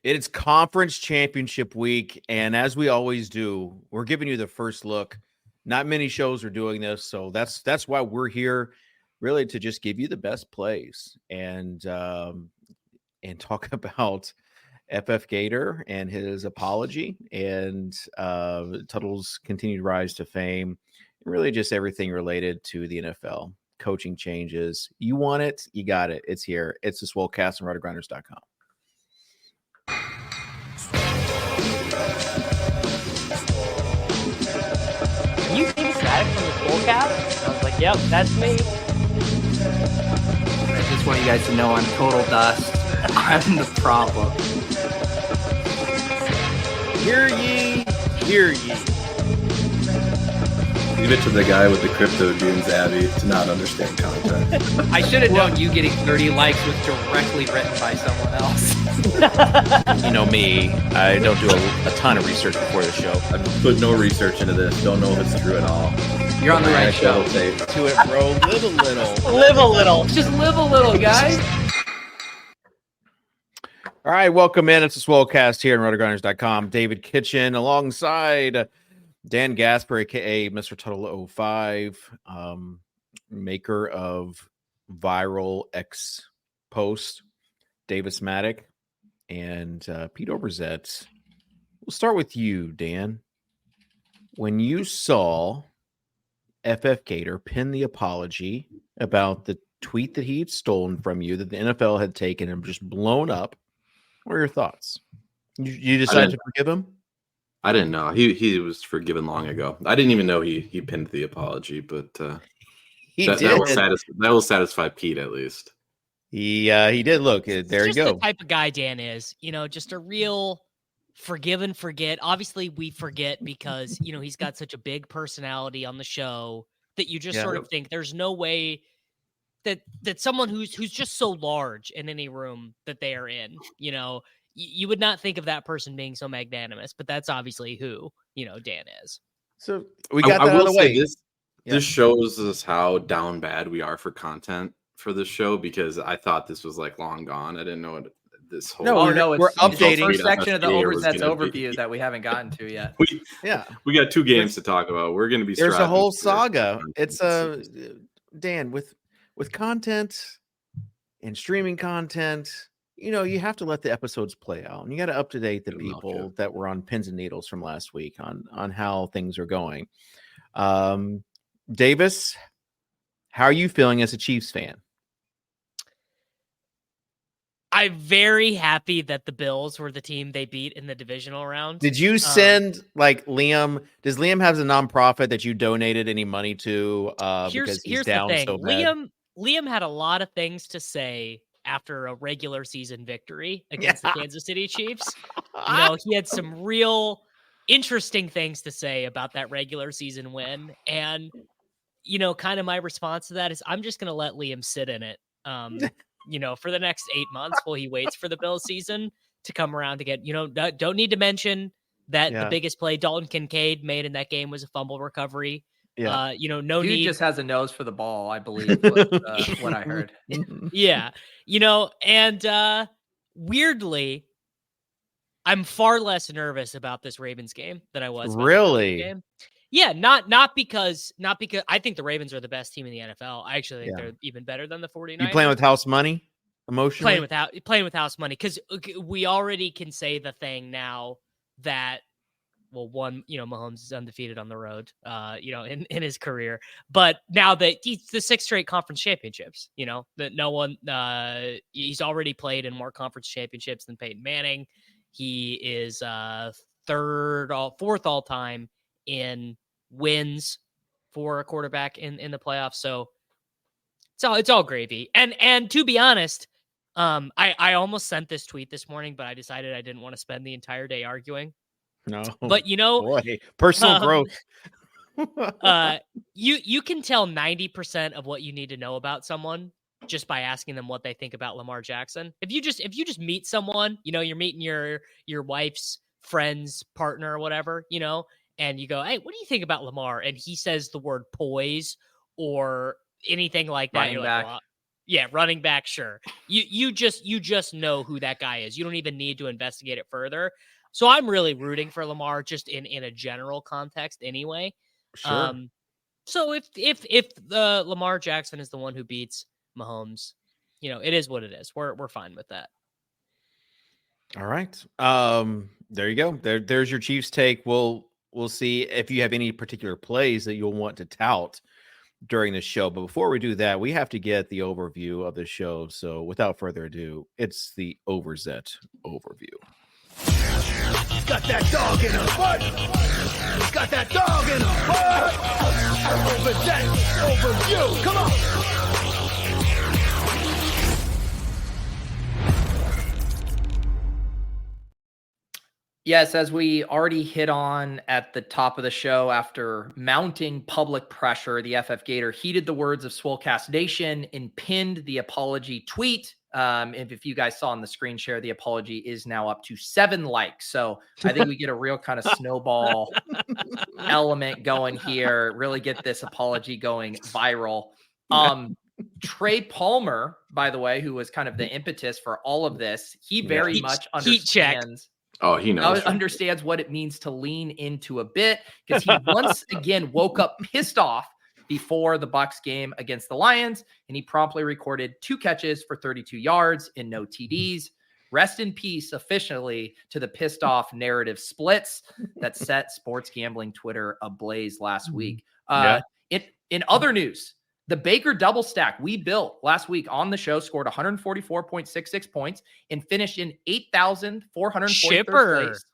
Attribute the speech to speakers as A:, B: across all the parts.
A: It's conference championship week, and as we always do, we're giving you the first look. Not many shows are doing this, so that's why we're here, really, to just give you the best plays and talk about FF Gator and his apology and Tuttle's continued rise to fame, and really just everything related to the NFL. Coaching changes. You want it, you got it. It's here. It's the Swolecast on rotogrinders.com.
B: Can you see Mattek from the Swolecast? I was like, yep, that's me.
C: I just want you guys to know I'm total dust. I'm the problem.
A: Hear ye, hear ye.
D: Leave it to the guy with the crypto dunes, Abby, to not understand context.
C: I should have known you getting 30 likes was directly written by someone else.
A: You know me, I don't do a ton of research before the show.
D: I've put no research into this. Don't know if it's true at all.
C: You're on the right show.
A: To it, bro. Live a little.
B: Live a little.
C: Just live a little, guys.
A: All right, welcome in. It's the Swolecast here on rotogrinders.com. David Kitchen alongside Dan Gaspar, a.k.a. Mr. Tuttle 05, maker of Viral X Post, Davis Mattek, and Pete Overzet. We'll start with you, Dan. When you saw FF Gator pin the apology about the tweet that he had stolen from you that the NFL had taken and just blown up, what are your thoughts? You decided to forgive him?
D: I didn't know. He was forgiven long ago. I didn't even know he pinned the apology, but that will satisfy Pete at least.
A: He did. Look, there you go.
B: The type of guy Dan is, just a real forgive and forget. Obviously, we forget because he's got such a big personality on the show that you just sort of think there's no way that someone who's just so large in any room that they are in, you would not think of that person being so magnanimous, but that's obviously who, Dan is.
A: So we got that out of the way.
D: This shows us how down bad we are for content for this show, because I thought this was like long gone. I didn't know what this whole.
C: We're updating the
D: first
C: section of the Overzet's overview that we haven't gotten to yet.
D: We got two games to talk about. We're going to be.
A: There's a whole saga. It's Dan with content and streaming content. You have to let the episodes play out, and you got to update the people that were on pins and needles from last week on how things are going. Davis, how are you feeling as a Chiefs fan?
B: I'm very happy that the Bills were the team they beat in the divisional round.
A: Did you send Liam? Does Liam have a nonprofit that you donated any money to? Because he's down
B: the thing.
A: So bad?
B: Liam had a lot of things to say after a regular season victory against the Kansas City Chiefs. He had some real interesting things to say about that regular season win. And, kind of my response to that is I'm just going to let Liam sit in it, for the next 8 months while he waits for the Bills season to come around again. Don't need to mention that the biggest play Dalton Kincaid made in that game was a fumble recovery.
A: Yeah.
B: No
C: Dude
B: need.
C: just has a nose for the ball, I believe, was, what I heard.
B: Yeah. And weirdly, I'm far less nervous about this Ravens game than I was.
A: Really?
B: Game. Yeah. Not because I think the Ravens are the best team in the NFL. I actually think they're even better than the 49ers.
A: You playing with house money emotionally?
B: Playing with house money. Cause we already can say the thing now that, well, one, Mahomes is undefeated on the road, in his career. But now that he's the 6 straight conference championships, that no one, he's already played in more conference championships than Peyton Manning. He is fourth all time in wins for a quarterback in the playoffs. So it's all gravy. And to be honest, I almost sent this tweet this morning, but I decided I didn't want to spend the entire day arguing.
A: No,
B: but
A: boy, personal growth.
B: You can tell 90% of what you need to know about someone just by asking them what they think about Lamar Jackson. If you just meet someone, you're meeting your wife's friend's partner or whatever, and you go, hey, what do you think about Lamar? And he says the word poise or anything like that.
C: Running back.
B: Like, well, Yeah, running back, sure. You just know who that guy is. You don't even need to investigate it further. So I'm really rooting for Lamar just in a general context anyway.
A: Sure.
B: So if the Lamar Jackson is the one who beats Mahomes, it is what it is. We're fine with that.
A: All right. There you go. There's your Chiefs take. We'll see if you have any particular plays that you'll want to tout during the show. But before we do that, we have to get the overview of the show. So without further ado, it's the Overzet overview.
E: Got that dog in a butt. Got that dog in a butt. Overzet overview. Come on.
C: Yes, as we already hit on at the top of the show, after mounting public pressure, the FF Gator heeded the words of Swolecast Nation and pinned the apology tweet. If you guys saw on the screen share, the apology is now up to 7 likes. So I think we get a real kind of snowball element going here, really get this apology going viral. Trey Palmer, by the way, who was kind of the impetus for all of this, he very much understands.
D: Oh, he knows.
C: Understands what it means to lean into a bit, because he once again woke up pissed off before the Bucs game against the Lions, and he promptly recorded 2 catches for 32 yards and no TDs. Rest in peace officially to the pissed off narrative splits that set sports gambling Twitter ablaze last week. In other news, the Baker double stack we built last week on the show scored 144.66 points and finished in 8,443 place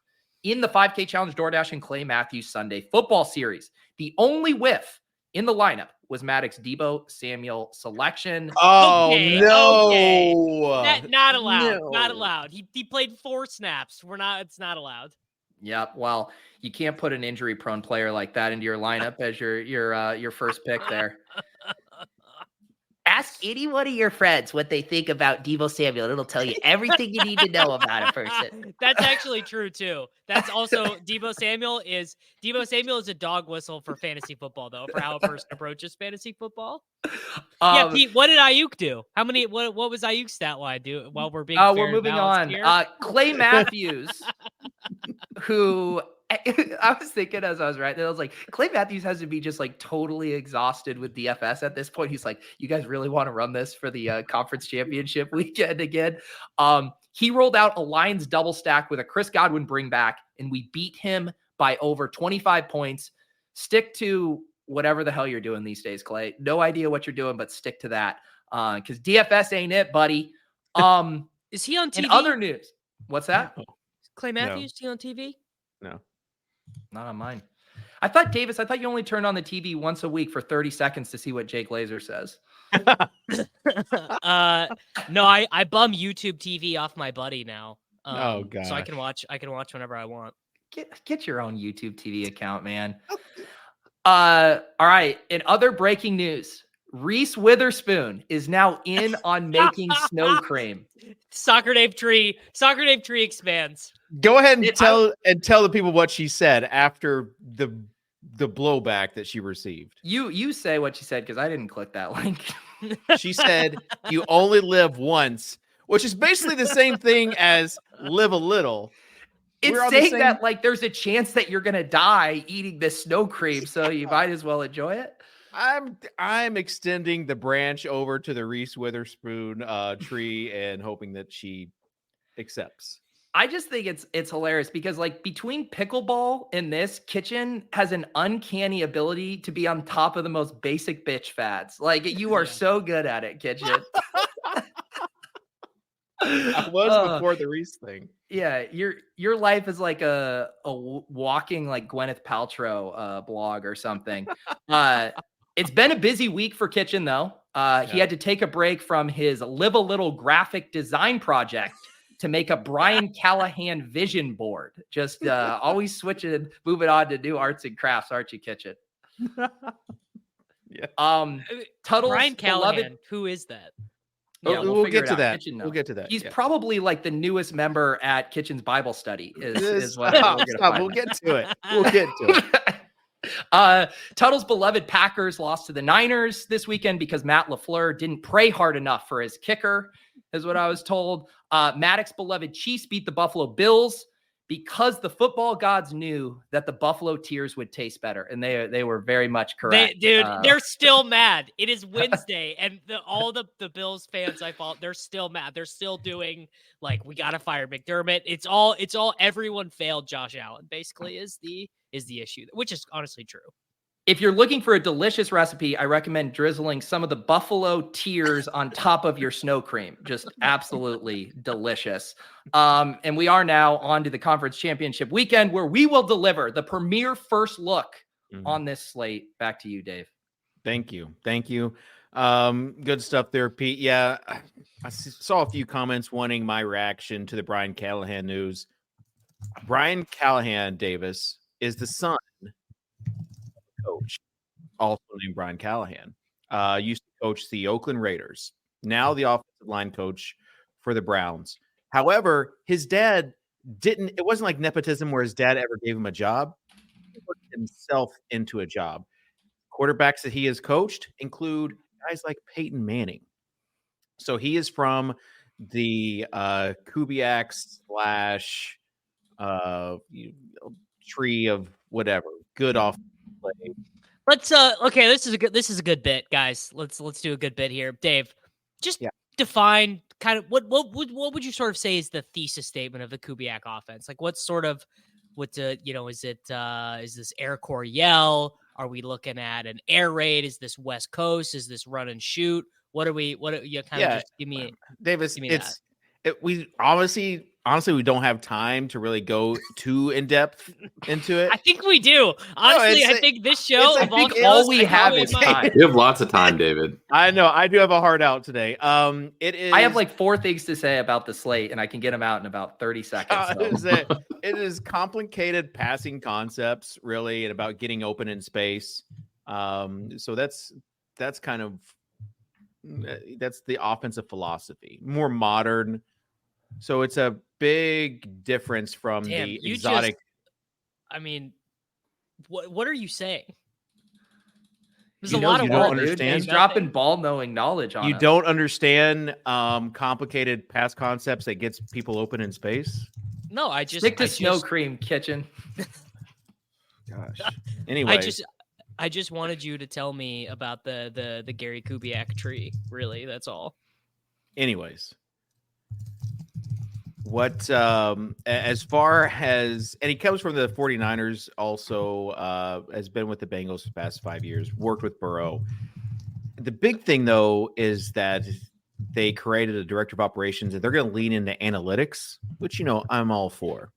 C: in the 5K Challenge DoorDash and Clay Matthews Sunday football series. The only whiff in the lineup was Mattek's Deebo Samuel selection.
A: Oh, no.
B: Okay. Not allowed. No. Not allowed. He played 4 snaps. It's not allowed.
C: Yep. Well, you can't put an injury-prone player like that into your lineup as your first pick there. Ask any one of your friends what they think about Deebo Samuel. It'll tell you everything you need to know about a person.
B: That's actually true too. That's also Deebo Samuel is a dog whistle for fantasy football, though, for how a person approaches fantasy football. Yeah, Pete, what did Ayuk do? What was Ayuk's stat line do while we're being fair
C: we're moving on.
B: Here?
C: Clay Matthews, who I was thinking as I was writing, I was like, Clay Matthews has to be just like totally exhausted with DFS at this point. He's like, you guys really want to run this for the conference championship weekend again? He rolled out a Lions double stack with a Chris Godwin bring back, and we beat him by over 25 points. Stick to whatever the hell you're doing these days, Clay. No idea what you're doing, but stick to that. Because DFS ain't it, buddy.
B: Is he on TV?
C: In other news, what's that?
B: Clay Matthews, is he on TV?
A: No.
C: Not on mine. I thought you only turned on the TV once a week for 30 seconds to see what Jake Laser says.
B: No, I bum YouTube TV off my buddy now.
A: Oh god.
B: So I can watch whenever I want.
C: Get your own YouTube TV account, man. All right. In other breaking news, Reese Witherspoon is now in on making snow cream.
B: Soccer Dave Tree expands.
A: Go ahead and tell the people what she said after the blowback that she received.
C: You say what she said, because I didn't click that link.
A: She said, "You only live once," which is basically the same thing as live a little.
C: It's saying that like there's a chance that you're gonna die eating this snow cream, so you might as well enjoy it.
A: I'm extending the branch over to the Reese Witherspoon tree and hoping that she accepts.
C: I just think it's hilarious because like between pickleball and this, Kitchen has an uncanny ability to be on top of the most basic bitch fads. Like you are so good at it, Kitchen.
A: I was before the Reese thing.
C: Yeah, your life is like a walking like Gwyneth Paltrow blog or something. It's been a busy week for Kitchen though. He had to take a break from his Live a Little graphic design project to make a Brian Callahan vision board. Just always switching, moving on to new arts and crafts, aren't you, Kitchen?
A: Yeah.
B: Tuttle's Brian Callahan, who is that?
C: Yeah,
A: we'll get to that. We'll get to that.
C: He's probably like the newest member at Kitchen's Bible study. Is what
A: we'll get to it. We'll get to it.
C: Tuttle's beloved Packers lost to the Niners this weekend because Matt LaFleur didn't pray hard enough for his kicker, is what I was told. Mattek's beloved Chiefs beat the Buffalo Bills because the football gods knew that the Buffalo tears would taste better, and they were very much correct.
B: They're still mad. It is Wednesday, and all the Bills fans I follow, they're still mad. They're still doing like, we gotta fire McDermott. It's all everyone failed Josh Allen. Basically, is the issue, which is honestly true.
C: If you're looking for a delicious recipe, I recommend drizzling some of the buffalo tears on top of your snow cream. Just absolutely delicious. And we are now on to the conference championship weekend, where we will deliver the premier first look on this slate. Back to you, Dave.
A: Thank you. Good stuff there, Pete. Yeah, I saw a few comments wanting my reaction to the Brian Callahan news. Brian Callahan, Davis, is the son coach, also named Brian Callahan, used to coach the Oakland Raiders, now the offensive line coach for the Browns. However, his dad it wasn't like nepotism where his dad ever gave him a job. He worked himself into a job. Quarterbacks that he has coached include guys like Peyton Manning. So he is from the Kubiak / tree of whatever, good off.
B: Let's okay, this is a good bit, guys. Let's do a good bit here. Dave, just define kind of what would you sort of say is the thesis statement of the Kubiak offense? Like, is this Air Coryell? Are we looking at an air raid? Is this West Coast? Is this run and shoot? Just give me
A: Davis,
B: give me
A: we honestly, we don't have time to really go too in depth into it.
B: I think we do. Honestly, I think this show,
C: all we have is time.
D: You have lots of time, David.
A: I know. I do have a heart out today. It is.
C: I have like 4 things to say about the slate, and I can get them out in about 30 seconds.
A: It is complicated passing concepts, really, and about getting open in space. So that's kind of that's the offensive philosophy, more modern. So it's a big difference from the exotic.
B: What are you saying? There's
C: a lot of
A: work,
C: dude. He's dropping ball knowing knowledge on
A: you. Don't understand complicated pass concepts that gets people open in space.
B: No, I just
C: stick to snow cream, Kitchen.
A: Gosh. Anyway,
B: I just wanted you to tell me about the Gary Kubiak tree. Really, that's all.
A: Anyways. What as far as, and he comes from the 49ers, also has been with the Bengals for the past 5 years, worked with Burrow. The big thing, though, is that they created a director of operations, and they're going to lean into analytics, which, I'm all for.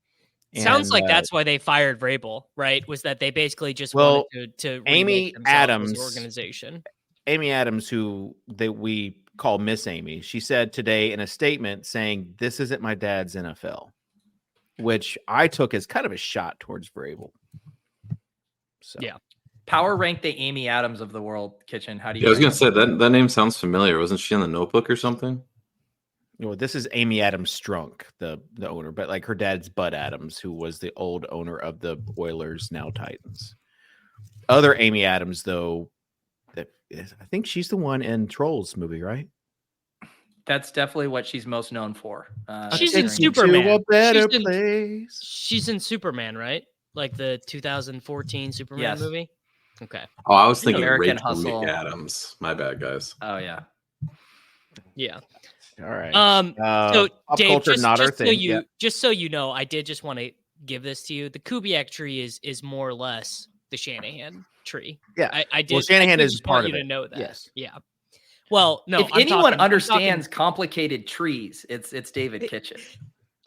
B: Sounds like that's why they fired Vrabel, right? Was that they basically just wanted to
A: Amy Adams
B: organization.
A: Amy Adams, who we call Miss Amy, she said today in a statement saying, "This isn't my dad's NFL," which I took as kind of a shot towards Vrabel. So
C: yeah, power rank the Amy Adams of the world, Kitchen. How do you?
D: I was gonna say that name sounds familiar. Wasn't she on The Notebook or something?
A: Well, this is Amy Adams Strunk, the owner, but like her dad's Bud Adams, who was the old owner of the Oilers, now Titans. Other Amy Adams, though, I think she's the one in Trolls movie, right?
C: That's definitely what she's most known for.
B: She's in Superman.
A: To a better place.
B: She's in Superman, right? Like the 2014 Superman movie? Okay.
D: Oh, I was thinking
C: American
D: Rachel
C: Hustle.
D: McAdams. My bad, guys.
C: Oh, yeah.
B: Yeah.
A: All right.
B: So Dave,
A: thing.
B: Just so you know, I did just want to give this to you. The Kubiak tree is more or less the Shanahan tree.
A: Yeah.
B: I did.
A: Well, Shanahan is
B: just
A: part
B: want
A: of
B: you
A: it.
B: to know that.
A: Yes.
B: Yeah. Well, no.
C: If anyone understands complicated trees, it's David Kitchen.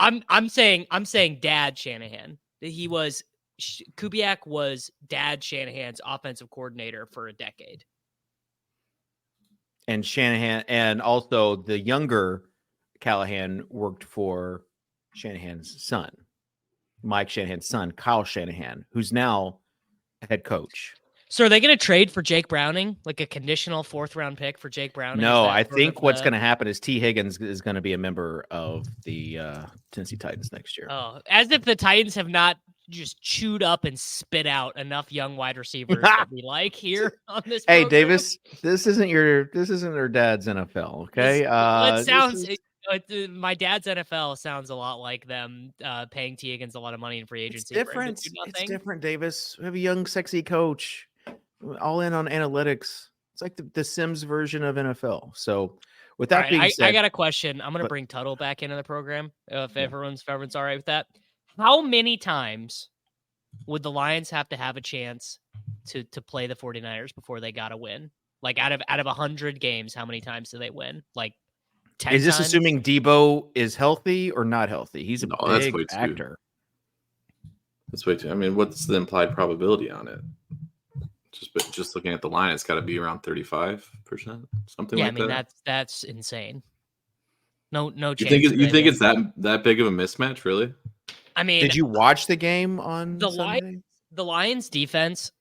B: I'm saying Dad Shanahan. Kubiak was Dad Shanahan's offensive coordinator for a decade.
A: And Shanahan, and also the younger Callahan, worked for Shanahan's son, Mike Shanahan's son, Kyle Shanahan, who's now a head coach.
B: So are they going to trade for Jake Browning, like a conditional 4th-round pick for Jake Browning?
A: No, I think what's going to happen is T. Higgins is going to be a member of the Tennessee Titans next year.
B: Oh, as if the Titans have not just chewed up and spit out enough young wide receivers that we like here on this.
A: Hey,
B: program.
A: Davis, this isn't her dad's NFL. Okay.
B: It sounds. My dad's NFL sounds a lot like them paying T. Higgins a lot of money in free agency.
A: It's different. It's different, Davis. We have a young, sexy coach, all in on analytics. It's like the Sims version of NFL. So, with that being said,
B: I got a question. I'm going to bring Tuttle back into the program if everyone's all right with that. How many times would the Lions have to have a chance to play the 49ers before they got to win? Like out of 100 games, how many times do they win? Like 10
A: is this
B: times?
A: assuming Debo is healthy or not healthy? He's a big
D: that's
A: actor.
D: That's way too. I mean, what's the implied probability on it? Just looking at the line, it's got to be around 35%, something like that.
B: Yeah, I mean that's insane. No chance.
D: You think it's that big of a mismatch, really?
B: I mean,
A: did you watch the game on Sunday?
B: The Lions defense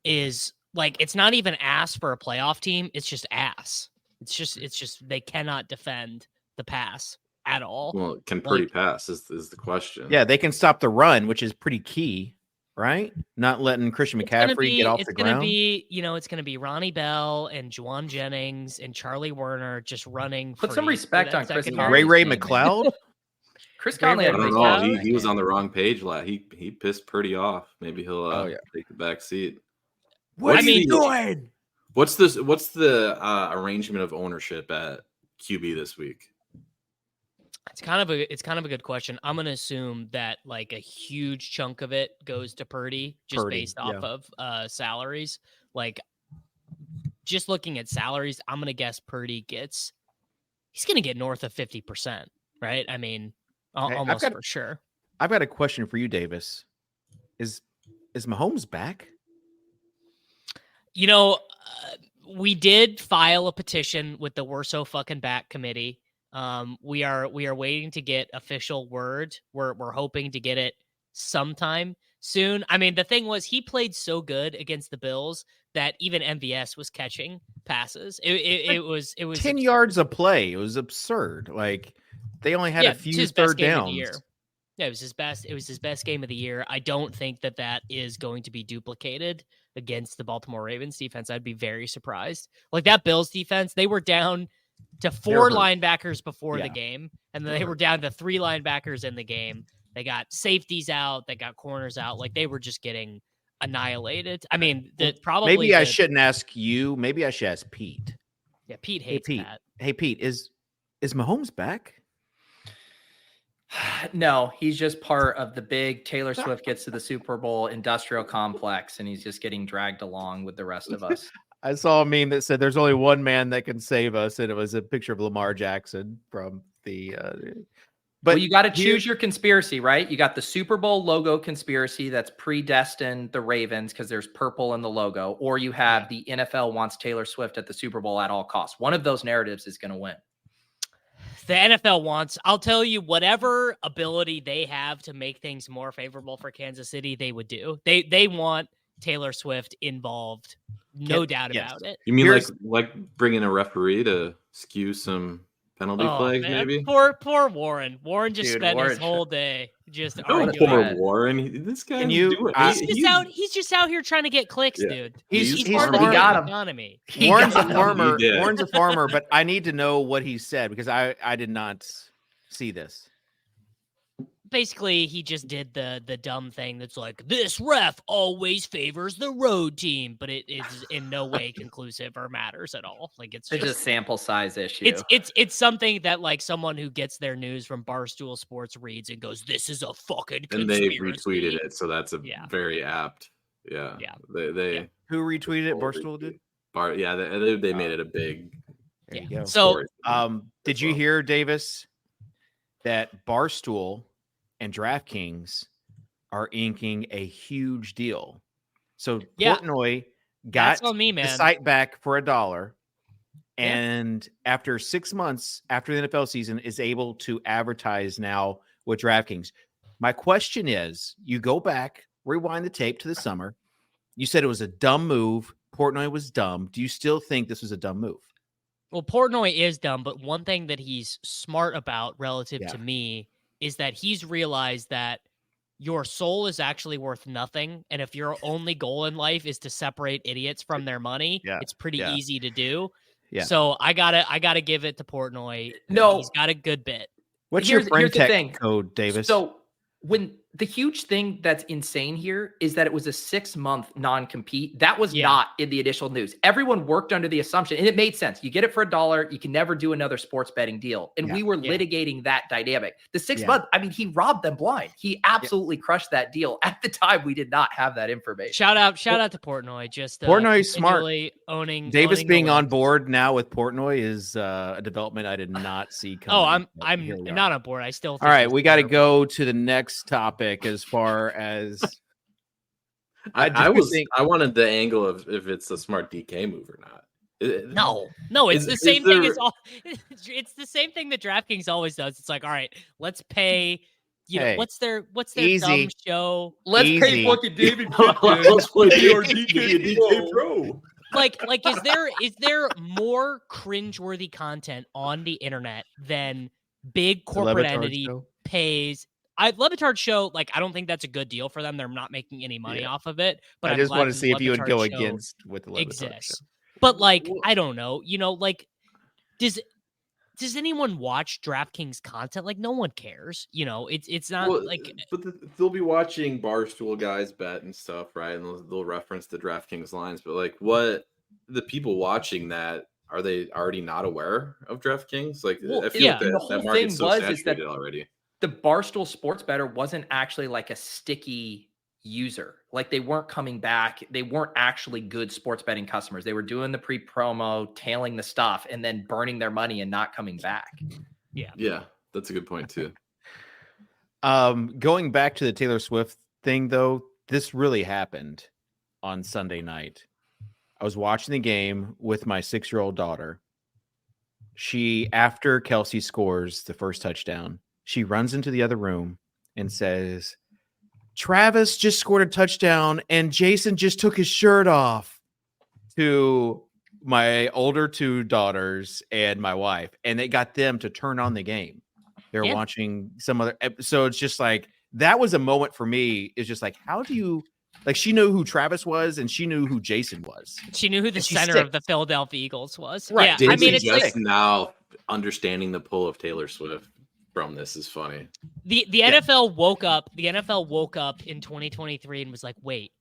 B: is like, it's not even ass for a playoff team. It's just ass. It's just they cannot defend the pass at all.
D: Well, can Purdy pass is the question.
A: Yeah, they can stop the run, which is pretty key, right? Not letting Christian McCaffrey get off the ground.
B: It's going to be Ronnie Bell and Juwan Jennings and Charlie Werner just running.
C: Put some respect on Chris Conley.
A: Ray McLeod.
C: Chris Conley.
D: I don't know. He was on the wrong page. He pissed Purdy off. Maybe he'll take the back seat.
A: What are you doing?
D: What's the arrangement of ownership at QB this week?
B: It's kind of a good question. I'm going to assume that like a huge chunk of it goes to Purdy based off of salaries. Like just looking at salaries, I'm going to guess Purdy he's going to get north of 50%, right? I mean, almost for sure.
A: I've got a question for you, Davis. Is Mahomes back?
B: We did file a petition with the We're So Fucking Back committee. We are waiting to get official word. We're hoping to get it sometime soon. I mean, the thing was, he played so good against the Bills that even MVS was catching passes. It was
A: 10
B: absurd.
A: yards a play. It was absurd. Like they only had a few third downs.
B: Yeah, it was his best. It was his best game of the year. I don't think that is going to be duplicated against the Baltimore Ravens defense. I'd be very surprised. Like that Bills defense, they were down to 4 linebackers before the game, and then they were down to 3 linebackers in the game. They got safeties out, they got corners out. Like they were just getting annihilated. I mean,
A: I shouldn't ask you. Maybe I should ask Pete.
B: Yeah, Pete hates that.
A: Hey, Pete, is Mahomes back?
C: No, he's just part of the big Taylor Swift gets to the Super Bowl industrial complex, and he's just getting dragged along with the rest of us.
A: I saw a meme that said there's only one man that can save us, and it was a picture of Lamar Jackson from the. But
C: you got to choose your conspiracy, right? You got the Super Bowl logo conspiracy that's predestined the Ravens because there's purple in the logo, or you have the NFL wants Taylor Swift at the Super Bowl at all costs. One of those narratives is going to win.
B: The NFL wants, I'll tell you, whatever ability they have to make things more favorable for Kansas City, they would do. They want Taylor Swift involved, no doubt about it.
D: You mean like bringing a referee to skew some penalty flags,
B: man.
D: maybe?
B: Poor Warren. Warren just spent his whole day just arguing.
D: Poor Warren. This guy
B: he's just out here trying to get clicks, dude.
A: He's
C: part of the
B: economy.
A: Warren's a farmer. Warren's a farmer, but I need to know what he said because I did not see this.
B: Basically, he just did the dumb thing that's like, this ref always favors the road team, but it is in no way conclusive or matters at all. Like it's
C: just a sample size issue.
B: It's something that like someone who gets their news from Barstool Sports reads and goes, this is a fucking conspiracy.
D: And they retweeted it, so that's very apt. Yeah. They
A: who retweeted it? Barstool did.
D: They made it a big.
A: There you go.
B: So,
A: did you hear, Davis, that Barstool and DraftKings are inking a huge deal? So Portnoy got the site back for $1, and after 6 months after the NFL season is able to advertise now with DraftKings. My question is, you go back, rewind the tape to the summer. You said it was a dumb move. Portnoy was dumb. Do you still think this was a dumb move?
B: Well, Portnoy is dumb, but one thing that he's smart about relative to me is that he's realized that your soul is actually worth nothing. And if your only goal in life is to separate idiots from their money, it's pretty easy to do. Yeah. So I gotta give it to Portnoy.
C: No,
B: he's got a good bit.
A: What's your friend tech code, Davis?
C: So when the huge thing that's insane here is that it was a 6-month non-compete. That was not in the initial news. Everyone worked under the assumption, and it made sense. You get it for $1. You can never do another sports betting deal. And we were litigating that dynamic. The 6 month, I mean, he robbed them blind. He absolutely crushed that deal. At the time, we did not have that information.
B: Shout out to Portnoy. Just
A: Portnoy's smart.
B: Davis
A: being on board now with Portnoy is a development I did not see coming.
B: I'm not on board. I still think
A: all right, we got to go to the next topic as far as
D: I wanted the angle of if it's a smart DK move or not.
B: No, it's the same thing as all. It's the same thing that DraftKings always does. It's like, all right, let's pay. You know, what's their dumb show?
C: Let's pay fucking David.
D: Let's play DK Pro.
B: Like, is there more cringeworthy content on the internet than big corporate entity pays? Le Batard's show, like, I don't think that's a good deal for them. They're not making any money off of it. But
A: I just want to see if you would go against with the Le Batard show.
B: But like, I don't know. You know, like, does anyone watch DraftKings content? Like, no one cares. You know, it's not
D: But they'll be watching Barstool guys bet and stuff, right? And they'll reference the DraftKings lines. But like, what the people watching that, are they already not aware of DraftKings? Like, I feel like that market's so saturated already.
C: The Barstool sports bettor wasn't actually like a sticky user. Like, they weren't coming back. They weren't actually good sports betting customers. They were doing the pre-promo, tailing the stuff, and then burning their money and not coming back.
D: Yeah, that's a good point too.
A: Going back to the Taylor Swift thing, though, this really happened on Sunday night. I was watching the game with my 6-year-old daughter. After Kelsey scores the first touchdown, she runs into the other room and says, Travis just scored a touchdown and Jason just took his shirt off, to my older 2 daughters and my wife. And it got them to turn on the game. They're watching some other. So it's just like, that was a moment for me. It's just like, how do you, like, she knew who Travis was and she knew who Jason was.
B: She knew who the center of the Philadelphia Eagles was.
C: Right.
B: Yeah.
D: I mean, it's just like, now understanding the pull of Taylor Swift from this is funny.
B: The NFL woke up. The NFL woke up in 2023 and was like, wait,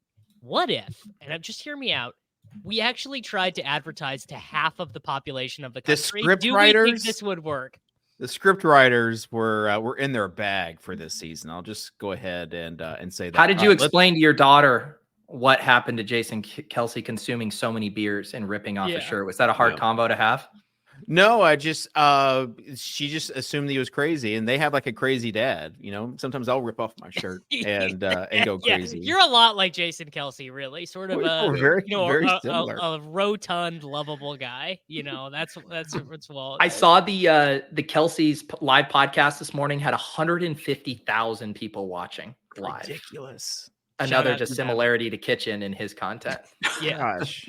B: what if? And just hear me out. We actually tried to advertise to half of the population of the country.
A: The
B: Do we think this would work?
A: The script writers were in their bag for this season. I'll just go ahead and say that.
C: How did you explain to your daughter what happened to Jason Kelsey consuming so many beers and ripping off a shirt? Was that a hard combo to have?
A: No, she just assumed he was crazy, and they have like a crazy dad. You know, sometimes I'll rip off my shirt and go crazy.
B: You're a lot like Jason Kelsey, really, sort of
A: very similar.
B: A rotund, lovable guy. You know, that's well.
C: I saw the Kelsey's live podcast this morning had 150,000 people watching live.
A: Ridiculous.
C: Another dissimilarity to Kitchen in his content.
B: Yeah.
A: Gosh.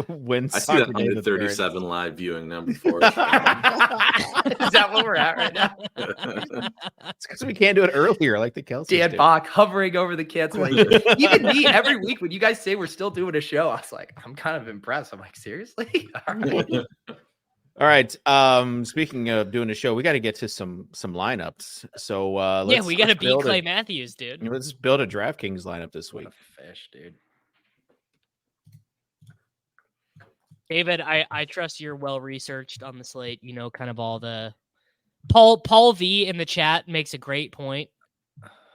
A: When
D: I see that 137 live viewing number 4.
C: Is that what we're at right now?
A: It's because we can't do it earlier like the Kelsey.
C: Dan Bach hovering over the kids. Like, even me every week when you guys say we're still doing a show, I was like, I'm kind of impressed. I'm like, seriously?
A: All right. Speaking of doing a show, we got to get to some lineups. So
B: we got to beat Clay Matthews, dude.
A: Let's build a DraftKings lineup this week.
C: What a fish, dude.
B: David, I trust you're well researched on the slate. You know, kind of all the Paul V in the chat makes a great point,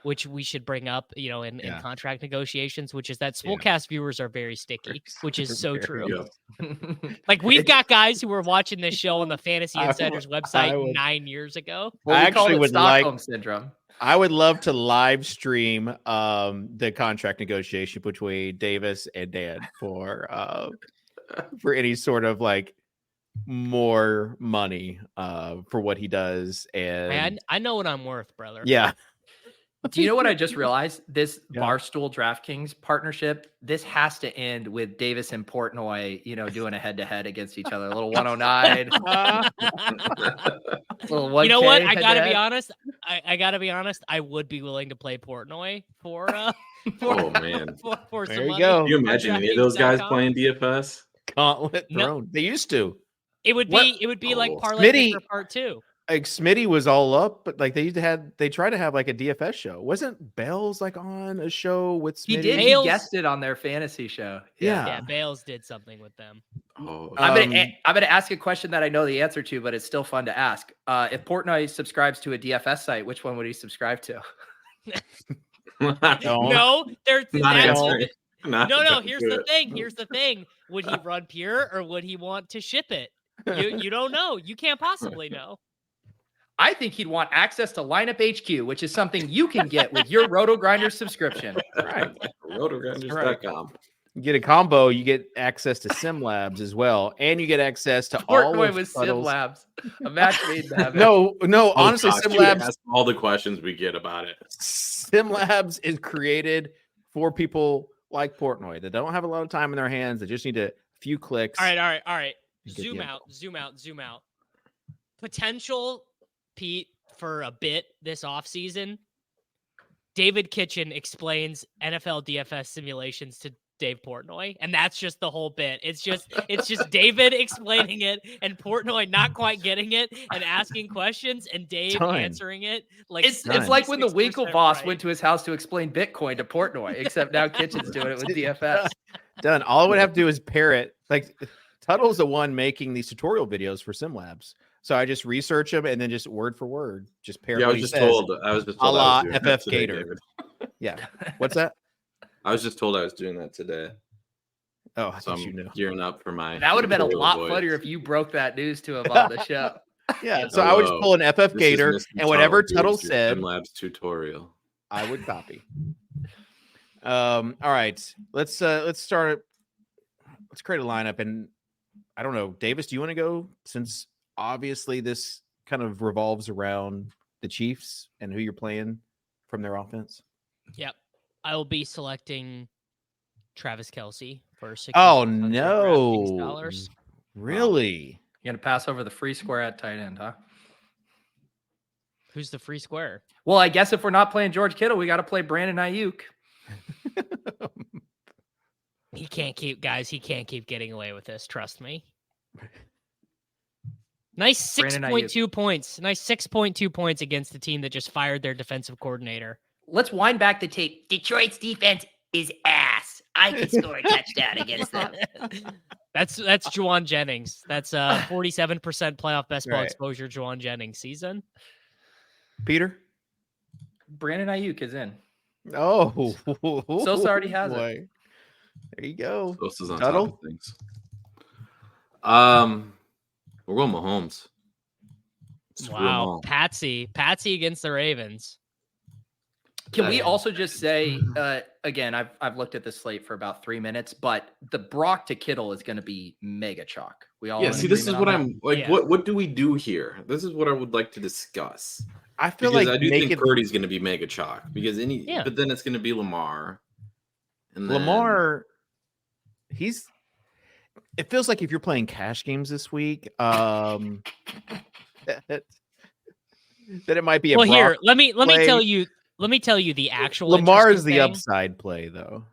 B: which we should bring up, you know, in contract negotiations, which is that Swolecast viewers are very sticky, which is so true. Like, we've got guys who were watching this show on the Fantasy Insiders website 9 years ago.
C: Well, I actually would Stockholm syndrome.
A: I would love to live stream the contract negotiation between Davis and Dan for any sort of like more money for what he does. And
B: man, I know what I'm worth, brother.
A: Yeah.
C: Do you know what I just realized? This
A: Yeah.
C: Barstool DraftKings partnership, this has to end with Davis and Portnoy, doing a head-to-head against each other. A little 109, little 1K.
B: You know what? I gotta be
C: head-to-head.
B: honest. I gotta be honest. I would be willing to play Portnoy for
D: Oh man,
B: for
A: There
B: some
A: you
B: money.
A: go.
D: can you imagine any of those guys
B: DraftKings.com.
D: playing DFS?
A: Gauntlet
B: No.
A: Throne. They used to.
B: It would be like
D: Oh.
B: Parlay
A: Smitty-
B: Picker Part 2.
A: Like Smitty was all up, but like they tried to have like a DFS show. Wasn't Bales like on a show with Smitty?
C: He did.
B: Bales-
C: He guessed it on their fantasy show.
A: Yeah.
B: Yeah, Bales did something with them.
D: Oh,
C: I'm gonna ask a question that I know the answer to, but it's still fun to ask. If Portnoy subscribes to a DFS site, which one would he subscribe to?
A: Don't.
B: No, there's
D: Not
B: that's-
D: answering. Not
B: No,
D: gonna
B: here's
D: do
B: the
D: it.
B: thing. Here's the thing. Would he run pure or would he want to ship it? You don't know. You can't possibly know.
C: I think he'd want access to Lineup HQ, which is something you can get with your Roto Grinder subscription.
A: Right.
D: Rotogrinders.com.
A: You get a combo, you get access to Sim Labs as well, and you get access to all
C: Portnoy
A: of
C: with Sim
A: Tuttle's-
C: Labs, a match made in heaven.
A: No, honestly,
D: gosh,
A: Sim
D: you
A: Labs
D: ask all the questions we get about it.
A: Sim Labs is created for people like Portnoy that don't have a lot of time in their hands. They just need a few clicks.
B: All right.
A: You get
B: Zoom
A: the
B: out. Potential, Pete, for a bit this offseason. David Kitchen explains NFL DFS simulations to Dave Portnoy, and that's just the whole bit. It's just David explaining it and Portnoy not quite getting it and asking questions and Dave
A: Done.
B: answering it. Like
C: It's like when the
B: 66%
C: Winklevoss
B: right.
C: went to his house to explain Bitcoin to Portnoy, except now Kitchen's doing it with DFS.
A: Done. All I would have to do is pair it. Like Tuttle's the one making these tutorial videos for Sim Labs. So I just research them and then just word for word, just pair.
D: Yeah, I
A: what
D: was
A: he
D: just
A: says.
D: told. I was just
A: A
D: told. I
A: la
D: was doing that
A: FF
D: today,
A: Gator.
D: David.
A: Yeah. What's that?
D: I was just told I was doing that today.
A: Oh, I
D: So
A: thought
D: I'm
A: you knew.
D: gearing up for my.
C: That would have been a
D: tutorial
C: lot
D: voice.
C: funnier if you broke that news to him on the show.
A: Yeah. So I would just pull an FF
D: This is
A: Gator
D: Mr.
A: and whatever Tuttle
D: here's your
A: said,
D: Labs tutorial.
A: I would copy. All right. Let's start. Let's create a lineup. And I don't know, Davis, do you want to go? Since obviously this kind of revolves around the Chiefs and who you're playing from their offense.
B: Yep. I will be selecting Travis Kelce for
A: Oh
B: $6,600
A: no.
B: dollars.
A: Really?
C: You're gonna pass over the free square at tight end, huh?
B: Who's the free square?
C: Well, I guess if we're not playing George Kittle, we got to play Brandon Ayuk.
B: He can't keep getting away with this. Trust me. Nice
C: Brandon
B: 6.2 points. Nice 6.2 points against the team that just fired their defensive coordinator.
C: Let's wind back the tape.
F: Detroit's defense is ass. I could score a touchdown against them.
B: That's Juwan Jennings. That's 47% playoff best ball
A: Right.
B: exposure Juwan Jennings season.
A: Peter?
C: Brandon Ayuk is in.
A: Oh,
C: Sosa already has it.
A: boy. There you go.
D: Sosa's on
A: Tuttle?
D: top of things. We're going Mahomes. Screw 'em
B: Wow.
D: all.
B: Patsy against the Ravens.
C: Can we also just say again? I've looked at the slate for about 3 minutes, but the Brock to Kittle is going to be mega chalk. We all
D: Yeah,
C: in
D: see, this is
C: agreement
D: what
C: on
D: I'm like.
B: Yeah.
D: What do we do here? This is what I would like to discuss.
A: I feel
D: Because
A: like
D: I do
A: make
D: think
A: it
D: Purdy's going to be mega chalk because
B: Yeah.
D: but then it's going to be Lamar. And then,
A: Lamar. It feels like if you're playing cash games this week, that it might be a
B: Well, here,
A: Brock
B: let me
A: play.
B: tell you the actual
A: Lamar is
B: interesting
A: the
B: thing.
A: upside play, though.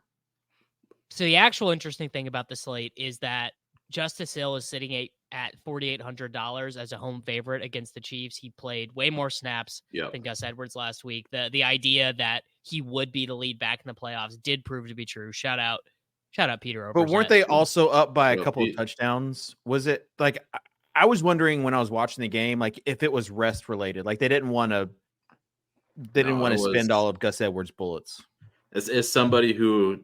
B: So the actual interesting thing about the slate is that Justice Hill is sitting at $4,800 as a home favorite against the Chiefs. He played way more snaps
D: Yep.
B: than Gus Edwards last week. The idea that he would be the lead back in the playoffs did prove to be true. Shout out Peter Overzet.
A: But weren't they also up by a
D: Well,
A: couple of
D: Pete-
A: touchdowns? Was it like I was wondering when I was watching the game, like if it was rest related, like they didn't want to
D: No, it
A: spend
D: was-
A: all of Gus Edwards' bullets.
D: As somebody who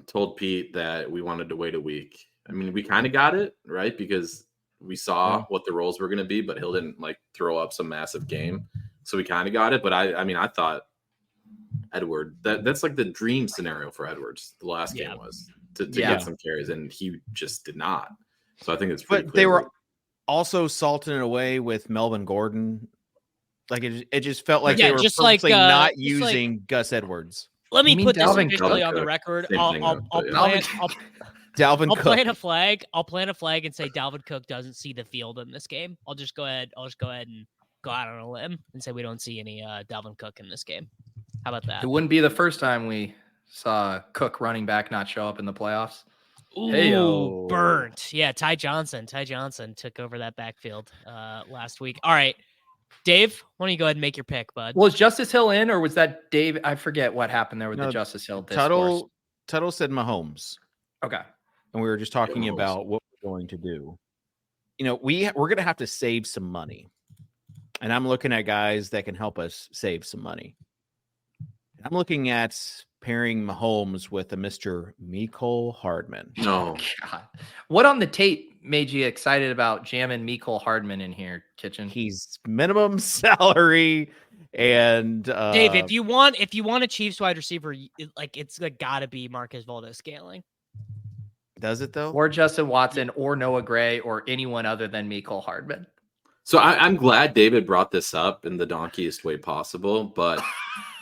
D: told Pete that we wanted to wait a week. I mean, we kind of got it, right? Because we saw what the roles were going to be, but Hill didn't like throw up some massive game. So we kind of got it. But I thought Edward, that's like the dream scenario for Edwards. The last game was to
C: Yeah.
D: get some carries, and he just did not. So I think it's
A: But they were also salting it away with Melvin Gordon Like it just felt like
B: Yeah,
A: they were
B: just like,
A: purposely not
B: just like-
A: using Gus Edwards.
B: Let me
C: You mean
B: put this
C: Dalvin
B: officially
D: Cook?
B: on the record.
D: Same thing,
B: I'll
D: though,
B: plant
A: Dalvin
B: I'll
A: Cook.
B: plant a flag. I'll plant a flag and say Dalvin Cook doesn't see the field in this game. I'll just go ahead and go out on a limb and say we don't see any Dalvin Cook in this game. How about that?
C: It wouldn't be the first time we saw Cook running back not show up in the playoffs.
B: Ooh,
C: Heyo.
B: burnt. Yeah, Ty Johnson took over that backfield last week. All right, Dave, why don't you go ahead and make your pick, bud?
C: Was Justice Hill in, or was that Dave? I forget what happened there with
A: No,
C: the Justice Hill discourse.
A: Tuttle said Mahomes,
C: Okay.
A: and we were just talking
D: Mahomes.
A: about what we're going to do. You know, we're going to have to save some money, and I'm looking at guys that can help us save some money. I'm looking at pairing Mahomes with a Mr. Mecole Hardman.
D: No,
C: God. What on the tape made you excited about jamming Mecole Hardman in here, Kitchen?
A: He's minimum salary, and
B: Dave, if you want a Chiefs wide receiver, it's like gotta be Marquez Valdes-Scantling.
A: does it though?
C: Or Justin Watson, or Noah Gray, or anyone other than Mecole Hardman.
D: so I'm glad David brought this up in the donkiest way possible, but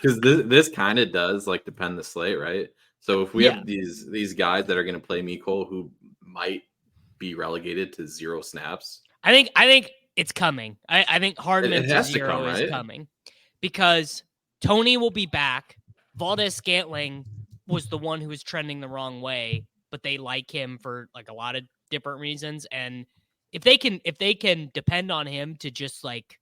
D: because this kind of does like depend the slate, right? So if we have these guys that are going to play Mecole who might be relegated to 0 snaps,
B: I think it's coming. I think Hardman to
D: has to
B: 0
D: come,
B: is
D: right?
B: coming because Tony will be back. Valdes-Scantling was the one who was trending the wrong way, but they like him for like a lot of different reasons. And if they can depend on him to just like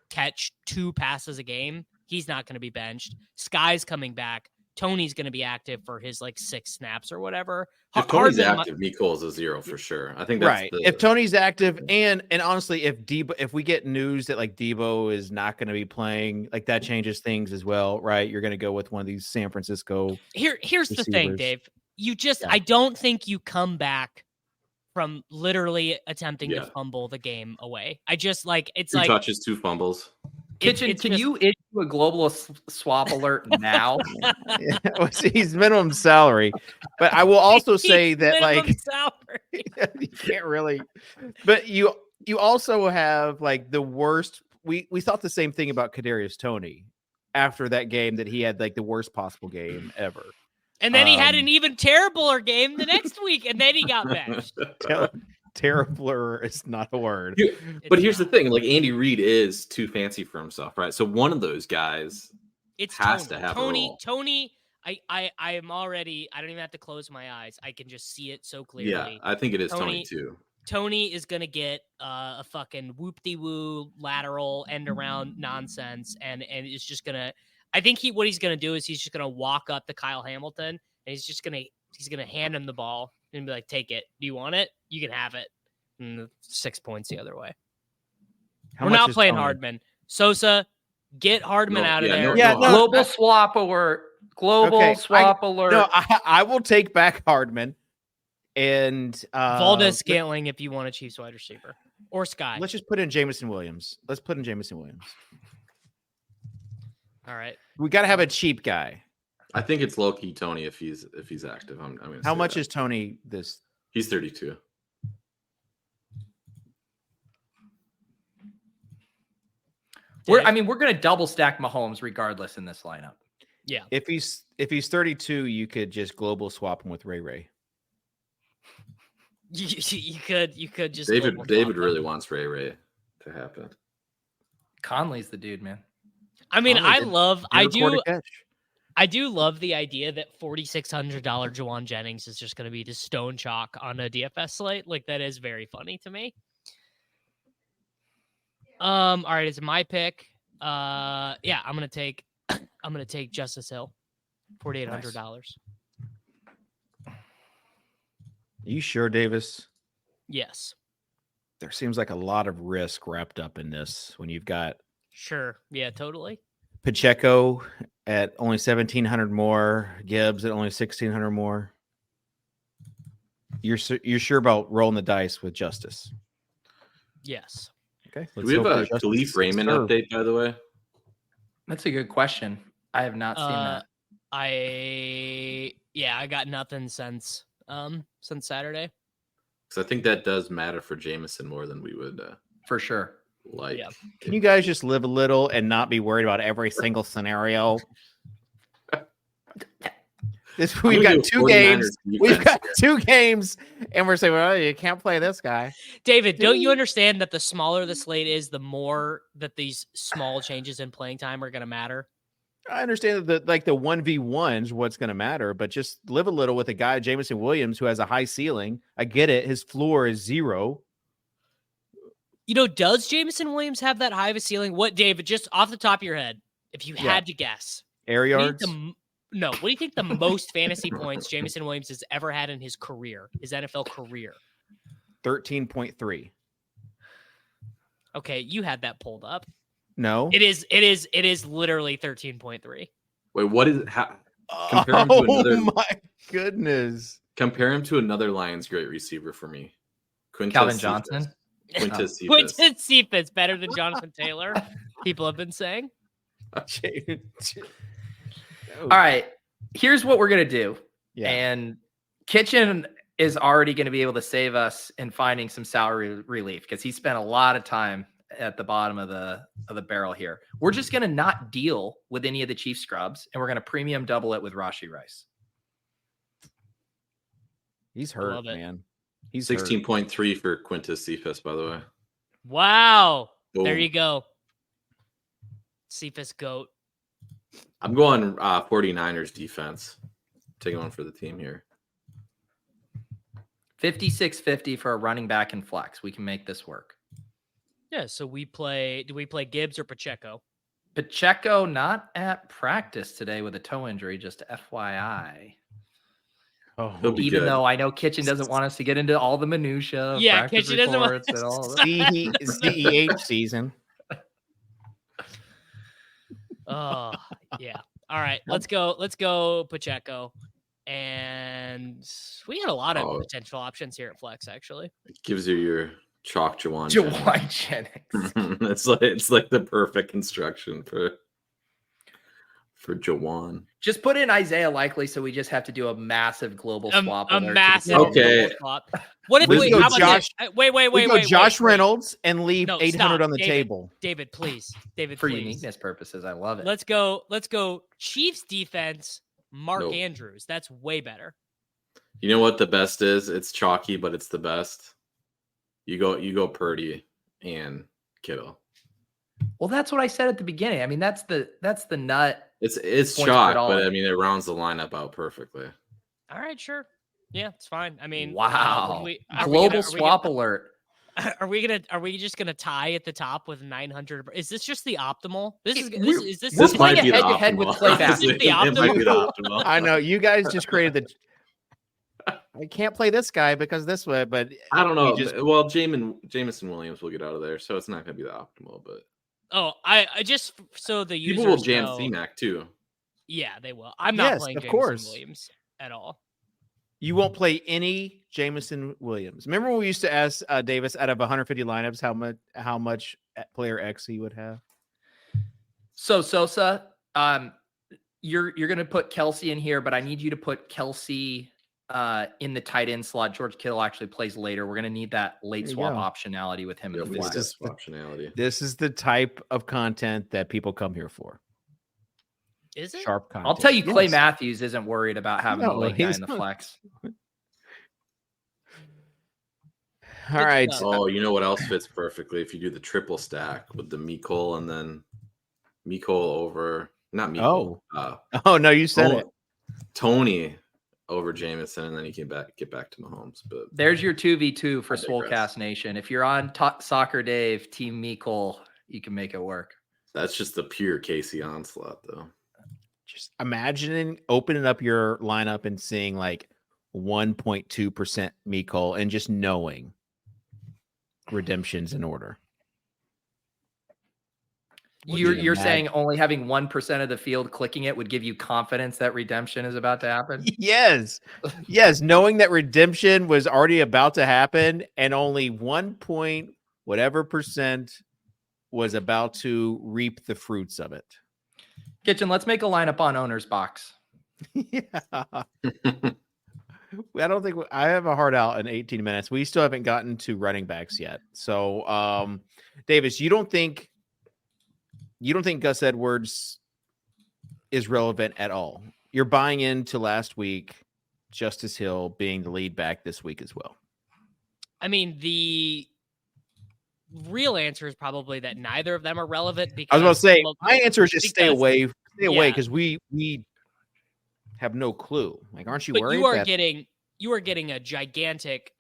B: catch 2 passes a game, he's not going to be benched. Sky's coming back. Tony's going to be active for his like 6 snaps or whatever.
D: if Tony's
B: Hardman
D: active, Mecole's a 0 for sure. I think that's
A: Right. If Tony's active, and honestly, if we get news that like Debo is not going to be playing, like that changes things as well, right? You're going to go with one of these San Francisco.
B: Here's the thing,
A: receivers.
B: Dave. You just
A: Yeah.
B: I don't think you come back from literally attempting to
D: Yeah.
B: fumble the game away. I just like it's
D: 2
B: like
D: touches, 2 fumbles.
C: Kitchen,
B: it's
C: can
B: just-
C: you issue a global swap alert now?
A: Yeah, well, see, he's minimum salary, but I will also say
B: He's
A: that
B: minimum
A: like
B: salary.
A: you can't really. But you also have like the worst. We thought the same thing about Kadarius Toney after that game, that he had like the worst possible game ever.
B: And then he had
A: Um,
B: an even terribler game the next week, and then he got benched.
A: Terribler is not a word.
D: But here's
B: not.
D: the thing: like Andy Reid is too fancy for himself, right? So one of those guys
B: It's
D: has
B: Tony.
D: to have a role.
B: Tony. I am already. I don't even have to close my eyes. I can just see it so clearly.
D: Yeah, I think it is Tony
B: Tony-
D: too.
B: Tony is gonna get a fucking whoop-de-woo lateral end around nonsense, and it's just gonna. I think what he's gonna do is he's just gonna walk up to Kyle Hamilton, and he's gonna hand him the ball and be like, "Take it. Do you want it? You can have it." And 6 points the other way.
A: How
B: We're
A: much
B: not
A: is
B: playing
A: Tony?
B: Hardman. Sosa, get Hardman
D: No,
B: out of
D: yeah,
B: there.
D: no,
A: Yeah,
D: no,
A: no,
C: Global swap alert. Global
A: Okay,
C: swap alert.
A: No, I will take back Hardman and
B: Valdes-Scantling if you want a Chiefs wide receiver or Sky.
A: Let's just put in Jameson Williams. Let's put in Jameson Williams.
B: All right.
A: We got to have a cheap guy.
D: I think it's low key Tony if he's active. I'm gonna
A: How
D: say
A: much
D: that.
A: is Tony this?
D: He's 32.
C: We're going to double stack Mahomes regardless in this lineup.
B: Yeah.
A: If he's 32, you could just global swap him with Ray.
B: You could just
D: David
B: global swap
D: really
B: them.
D: wants Ray to happen.
C: Conley's the dude, man.
B: I mean,
A: Conley
B: I do love the idea that $4,600 Juwan Jennings is just going to be the stone chalk on a DFS slate. Like that is very funny to me. All right, it's my pick. Yeah, I'm gonna take Justice Hill, $4,800.
A: You sure, Davis?
B: Yes,
A: There seems like a lot of risk wrapped up in this when you've got
B: sure. Yeah, totally.
A: Pacheco at only 1,700 more, Gibbs at only 1,600 more. You're sure about rolling the dice with Justice?
B: Yes.
A: Okay.
D: Do we have a Khalif Raymond update, by the way?
C: That's a good question. I have not seen that.
B: I got nothing since Saturday.
D: Because I think that does matter for Jameson more than we would.
C: For sure.
D: Like,
B: Yeah.
A: Can you guys just live a little and not be worried about every single scenario? We've got 2 games. We've got 2 games, and we're saying, well, you can't play this guy.
B: David, don't you understand that the smaller the slate is, the more that these small changes in playing time are going to matter?
A: I understand that the 1v1s what's going to matter, but just live a little with a guy, Jameson Williams, who has a high ceiling. I get it. His floor is 0.
B: Does Jameson Williams have that high of a ceiling? What, David, just off the top of your head, if you had to guess,
A: Air yards?
B: what do you think the most fantasy points Jameson Williams has ever had in his career, his NFL career?
A: 13.3.
B: Okay, you had that pulled up.
A: No.
B: It is literally 13.3.
D: Wait, what is compare him to another?
A: Oh my goodness.
D: Compare him to another Lions great receiver for me.
C: Calvin Johnson.
D: Quintez Cephas.
B: Quintez Cephas better than Jonathan Taylor. People have been saying.
C: All right, here's what we're gonna do.
A: Yeah.
C: And Kitchen is already going to be able to save us in finding some salary relief because he spent a lot of time at the bottom of the barrel here. We're just going to not deal with any of the Chief scrubs, and we're going to premium double it with Rashee Rice.
A: He's hurt, man. He's
D: 16.3 for Quintez Cephas, by the way.
B: Wow.
D: Boom.
B: There you go. Cephas GOAT.
D: I'm going 49ers defense. Taking one for the team here.
C: 56.50 for a running back and flex. We can make this work.
B: Yeah, so do we play Gibbs or Pacheco?
C: Pacheco not at practice today with a toe injury, just FYI.
A: Oh,
C: even though I know Kitchen doesn't want us to get into all the minutia.
B: Yeah, Kitchen doesn't want
C: and all that.
A: CEH season.
B: Oh, yeah. All right, let's go Pacheco. And we had a lot of potential options here at Flex, actually.
D: It gives you your chalk Jawan
C: Jennings.
D: it's like the perfect construction for Jawan.
C: Just put in Isaiah Likely, so we just have to do a massive global swap.
B: A massive
D: global
B: swap. What if we
A: go
B: how about
A: Josh?
B: Wait,
A: Josh Reynolds and leave
B: No,
A: 800
B: stop,
A: on the
B: David.
A: table.
B: David, please. David,
C: for
B: please.
C: uniqueness purposes. I love it.
B: Let's go Chiefs defense, Mark Andrews. That's way better.
D: You know what the best is? It's chalky, but it's the best. You go Purdy and Kittle.
C: Well, that's what I said at the beginning. I mean, that's the nut.
D: It's chalk, but I mean, it rounds the lineup out perfectly.
B: All right, sure. Yeah, it's fine. I mean,
C: wow. Global swap alert.
B: Are we just gonna tie at the top with 900? Is this just the optimal?
D: This might be the
C: head-to-head with Clay Matthews.
D: It might be the optimal.
A: I know you guys just created I can't play this guy because this way, but
D: I don't know. Well, Jameson Williams will get out of there, so it's not going to be the optimal. But
B: I just so the users
D: people will jam
B: know,
D: C-Mac too.
B: Yeah, they will. I'm not playing Jameson Williams at all.
A: You won't play any Jameson Williams. Remember when we used to ask Davis out of 150 lineups how much player X he would have?
C: So Sosa, you're gonna put Kelsey in here, but I need you to put Kelsey in the tight end slot. George Kittle actually plays later. We're gonna need that late swap optionality with him.
D: Optionality.
A: This is the type of content that people come here for.
B: Is it?
A: Sharp content.
C: I'll tell you, Clay Matthews isn't worried about having a late guy in the flex.
A: All right.
D: Oh, you know what else fits perfectly? If you do the triple stack with the Mecole and then Mecole over, not Mecole.
A: Oh no, you said it.
D: Tony over Jameson, and then you can get back to Mahomes. But
C: there's your 2v2 for Swolecast Nation. If you're on Soccer Dave, Team Mecole, you can make it work.
D: That's just the pure Casey onslaught, though.
A: Just imagining opening up your lineup and seeing like 1.2% Mecole and just knowing redemptions in order.
C: You're saying only having 1% of the field clicking it would give you confidence that redemption is about to happen?
A: Yes. Knowing that redemption was already about to happen and only 1% was about to reap the fruits of it.
C: Kitchen, let's make a lineup on Owner's Box.
A: Yeah. I don't think I have a hard out in 18 minutes. We still haven't gotten to running backs yet. So, Davis, you don't think Gus Edwards is relevant at all? You're buying into last week, Justice Hill being the lead back this week as well.
B: I mean, the real answer is probably that neither of them are relevant. Because
A: I was about to say, my answer is just stay away because we have no clue. Like, aren't you worried?
B: You are getting a gigantic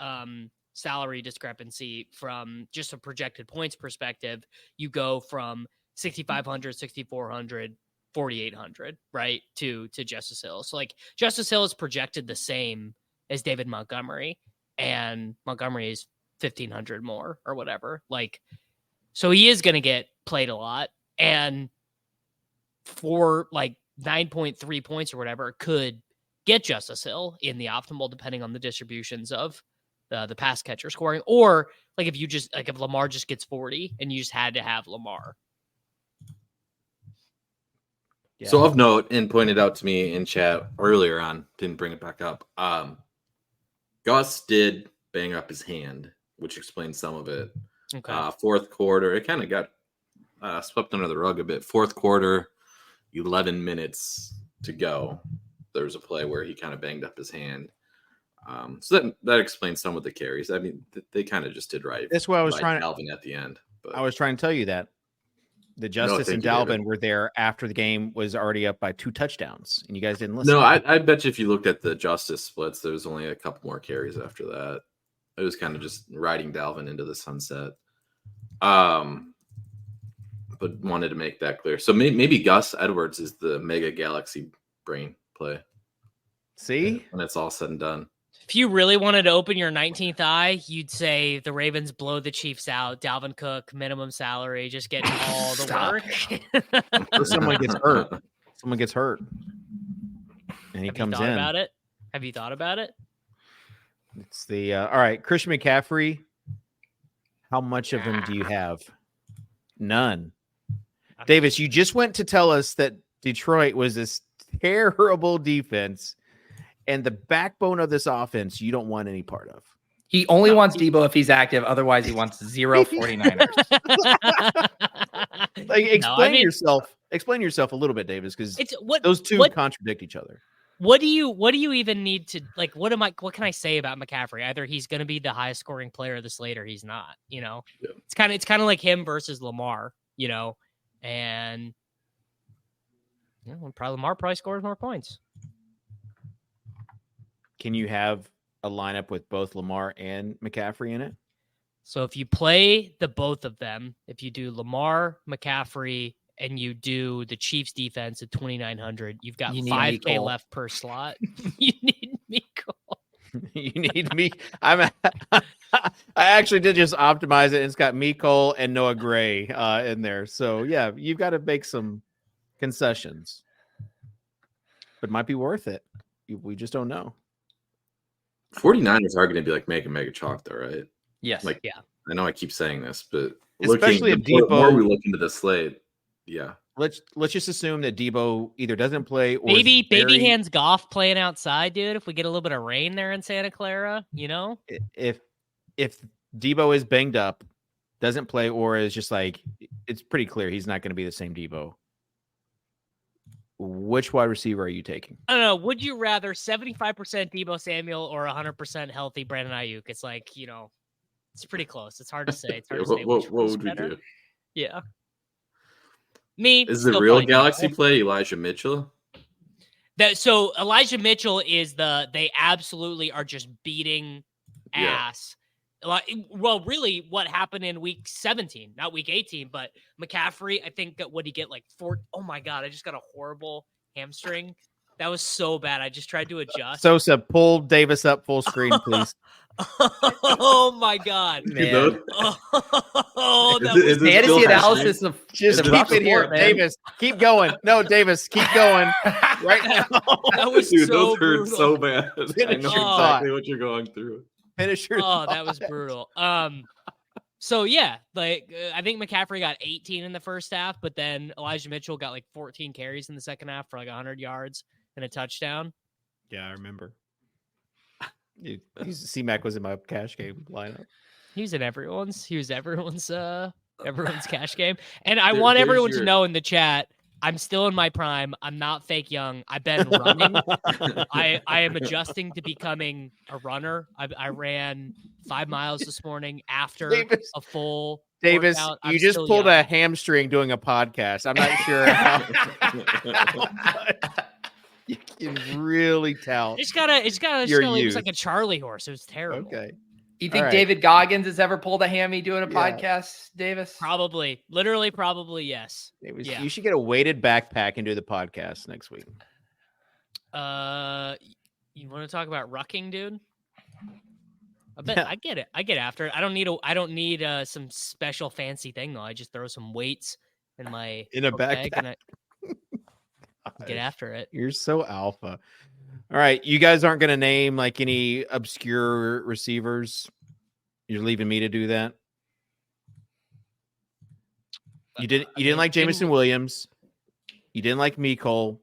B: salary discrepancy from just a projected points perspective. You go from 6,500, 6,400, 4,800, right, to Justice Hill. So like Justice Hill is projected the same as David Montgomery, and Montgomery is 1,500 more or whatever. Like, so he is going to get played a lot, and for like 9.3 points or whatever, could get Justice Hill in the optimal, depending on the distributions of the pass catcher scoring, or like if Lamar just gets 40 and you just had to have Lamar.
D: Yeah. So of note, and pointed out to me in chat earlier on, didn't bring it back up. Gus did bang up his hand, which explains some of it.
B: Okay.
D: Fourth quarter, it kind of got swept under the rug a bit. Fourth quarter, 11 minutes to go. There was a play where he kind of banged up his hand. So that explains some of the carries. I mean, they kind of just did right.
A: That's what I was trying to
D: Dalvin at the end. But
A: I was trying to tell you that the Justice and Dalvin were there after the game was already up by 2 touchdowns, and you guys didn't listen.
D: No, I bet you if you looked at the Justice splits, there was only a couple more carries after that. It was kind of just riding Dalvin into the sunset. But wanted to make that clear. So maybe Gus Edwards is the mega galaxy brain play.
A: See?
D: When it's all said and done.
B: If you really wanted to open your 19th eye, you'd say the Ravens blow the Chiefs out. Dalvin Cook, minimum salary, just getting all the work.
A: Someone gets hurt. Someone gets hurt. And he comes in.
B: Have you thought about it?
A: It's the all right, Christian McCaffrey. How much of him do you have? None. Davis, you just went to tell us that Detroit was this terrible defense and the backbone of this offense you don't want any part of.
C: He only wants Debo if he's active. Otherwise, he wants 0 49ers.
A: Like, explain yourself a little bit, Davis, because those two contradict each other.
B: What do you even need to like? What can I say about McCaffrey? Either he's going to be the highest scoring player of the slate, or he's not. You know,
D: yeah.
B: It's kind of like him versus Lamar. You know, and Lamar probably scores more points.
A: Can you have a lineup with both Lamar and McCaffrey in it?
B: So if you play the both of them, if you do Lamar, McCaffrey, and you do the Chiefs defense at 2,900, you've got $5K left per slot. You need Mecole.
A: You need me. I actually did just optimize it, and it's got Mecole and Noah Gray in there. So yeah, you've got to make some concessions, but it might be worth it. We just don't know.
D: 49ers are going to be like mega chalk, though, right?
C: Yes.
D: Like,
B: yeah.
D: I know I keep saying this, but
A: especially if
D: the more we look into the slate, yeah.
A: Let's just assume that Debo either doesn't play or
B: maybe baby hands Goff playing outside, dude. If we get a little bit of rain there in Santa Clara, you know,
A: if Debo is banged up, doesn't play, or is just like, it's pretty clear he's not going to be the same Debo. Which wide receiver are you taking?
B: I don't know. Would you rather 75% Debo Samuel or 100% healthy Brandon Ayuk? It's like, you know, it's pretty close. It's hard to say. It's hard to say
D: what would we do?
B: Yeah. Me.
D: Is the real galaxy play Elijah Mitchell?
B: So Elijah Mitchell is they absolutely are just beating ass. Well, really what happened in week 17, not week 18, but McCaffrey, I think what he get like 4. Oh my God. I just got a horrible hamstring. That was so bad. I just tried to adjust.
A: Sosa, pull Davis up full screen, please.
B: Oh my God, man!
C: Oh, fantasy analysis of
A: just keep it here, man. Davis. Keep going. No, Davis, keep going right now.
B: That was
D: Dude,
B: so
D: those
B: brutal.
D: hurt so bad. I know exactly what you're going through.
A: Finish your thought.
B: That was brutal. So yeah, like I think McCaffrey got 18 in the first half, but then Elijah Mitchell got like 14 carries in the second half for like 100 yards and a touchdown.
A: Yeah, I remember. C-Mac was in my cash game lineup.
B: He was everyone's cash game. And I want everyone to know in the chat, I'm still in my prime. I'm not fake young. I've been running. I am adjusting to becoming a runner. I ran 5 miles this morning after a full
A: Davis,
B: workout.
A: you just pulled a hamstring doing a podcast. I'm not sure how you can really tell.
B: It's gotta leave like a Charlie horse. It was terrible.
A: Okay.
C: You think David Goggins has ever pulled a hammy doing a podcast, Davis?
B: Probably. Literally, probably, yes.
A: Davis, you should get a weighted backpack and do the podcast next week.
B: You want to talk about rucking, dude? I bet I get it. I get after it. I don't need some special fancy thing though. I just throw some weights in a
A: backpack
B: and I get after it.
A: You're so alpha. All right, you guys aren't going to name like any obscure receivers. You're leaving me to do that. You didn't like Jameson Williams. You didn't like Mecole.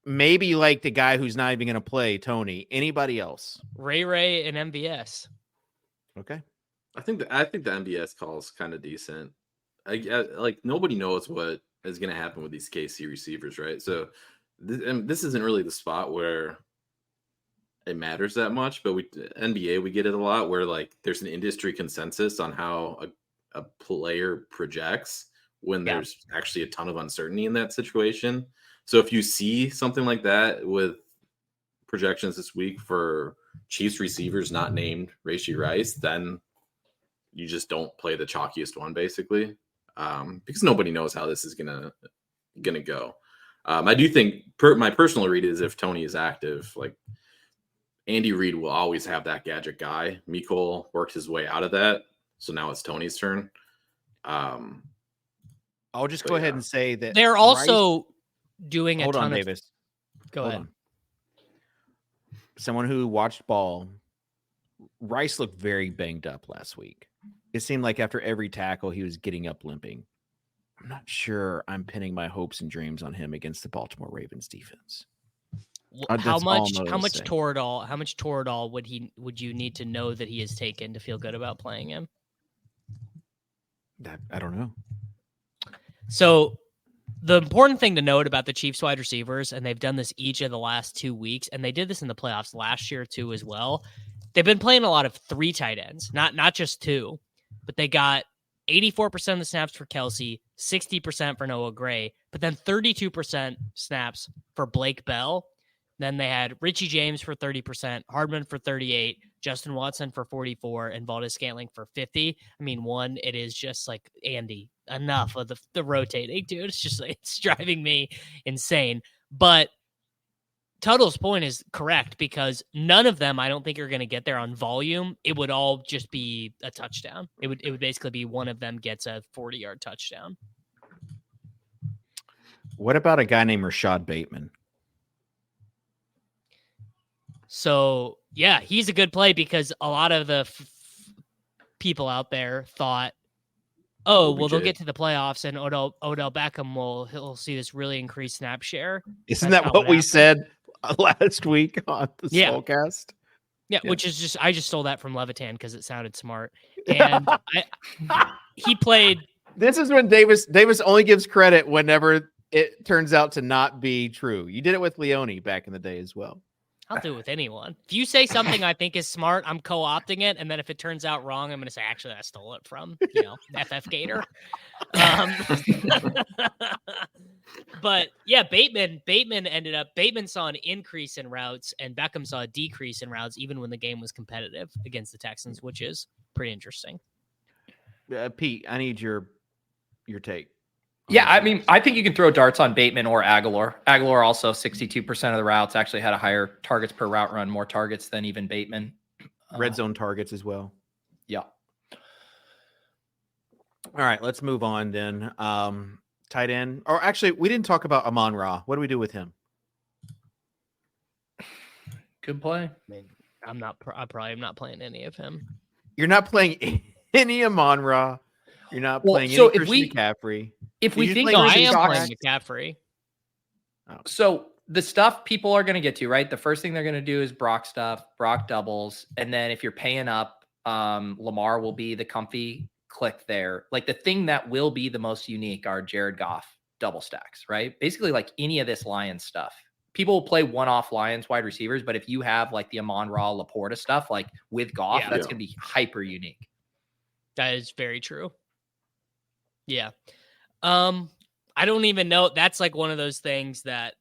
A: Maybe you like the guy who's not even going to play, Tony. Anybody else?
B: Ray and MVS.
A: Okay.
D: I think the MBS call is kind of decent. Like nobody knows what is going to happen with these KC receivers, right? So this isn't really the spot where it matters that much, but NBA we get it a lot where like there's an industry consensus on how a player projects when there's actually a ton of uncertainty in that situation. So if you see something like that with projections this week for Chiefs receivers not named Rashee Rice, then you just don't play the chalkiest one basically, because nobody knows how this is gonna go. I do think my personal read is if Tony is active, like Andy Reid will always have that gadget guy. Mecole worked his way out of that, so now it's Tony's turn. I'll
A: just go ahead and say that
B: they're also doing a ton of.
A: Davis.
B: Go ahead.
A: On. Someone who watched ball, Rice looked very banged up last week. It seemed like after every tackle, he was getting up limping. I'm not sure I'm pinning my hopes and dreams on him against the Baltimore Ravens defense.
B: How much Toradol would you need to know that he has taken to feel good about playing him?
A: I don't know.
B: So the important thing to note about the Chiefs wide receivers, and they've done this each of the last 2 weeks, and they did this in the playoffs last year too as well. They've been playing a lot of 3 tight ends, not just 2, but they got 84% of the snaps for Kelsey, 60% for Noah Gray, but then 32% snaps for Blake Bell. Then they had Richie James for 30%, Hardman for 38%, Justin Watson for 44%, and Valdez-Scantling for 50%. I mean, it is just like, Andy, enough of the rotating, dude. It's just like, it's driving me insane. But Tuttle's point is correct because none of them, I don't think, are going to get there on volume. It would all just be a touchdown. It would basically be one of them gets a 40-yard touchdown.
A: What about a guy named Rashad Bateman?
B: So, yeah, he's a good play because a lot of the people out there thought, they'll get to the playoffs and Odell Beckham he'll see this really increased snap share.
A: Isn't that what we said last week on the Swolecast?
B: Yeah, which is just, I just stole that from Levitan because it sounded smart. And he played.
A: This is when Davis only gives credit whenever it turns out to not be true. You did it with Leone back in the day as well.
B: I'll do it with anyone. If you say something I think is smart, I'm co-opting it. And then if it turns out wrong, I'm going to say, actually, I stole it from, FF Gator. But yeah, Bateman saw an increase in routes and Beckham saw a decrease in routes, even when the game was competitive against the Texans, which is pretty interesting.
A: Pete, I need your take.
C: Yeah, I mean, I think you can throw darts on Bateman or Aguilar. Aguilar also 62% of the routes actually had a higher targets per route run, more targets than even Bateman.
A: Red zone targets as well.
C: Yeah.
A: All right, let's move on then. Tight end. Or actually, we didn't talk about Amon-Ra. What do we do with him?
C: Good play.
B: I mean, I probably am not playing any of him.
A: You're not playing any Amon-Ra. You're not playing any Christian McCaffrey.
C: If we think
B: I am playing McCaffrey.
C: So the stuff people are going to get to, right? The first thing they're going to do is Brock stuff, Brock doubles. And then if you're paying up, Lamar will be the comfy click there. Like the thing that will be the most unique are Jared Goff double stacks, right? Basically like any of this Lions stuff. People will play one-off Lions wide receivers, but if you have like the Amon-Ra, Laporta stuff, like with Goff, that's going to be hyper unique.
B: That is very true. Yeah. I don't even know. That's like one of those things that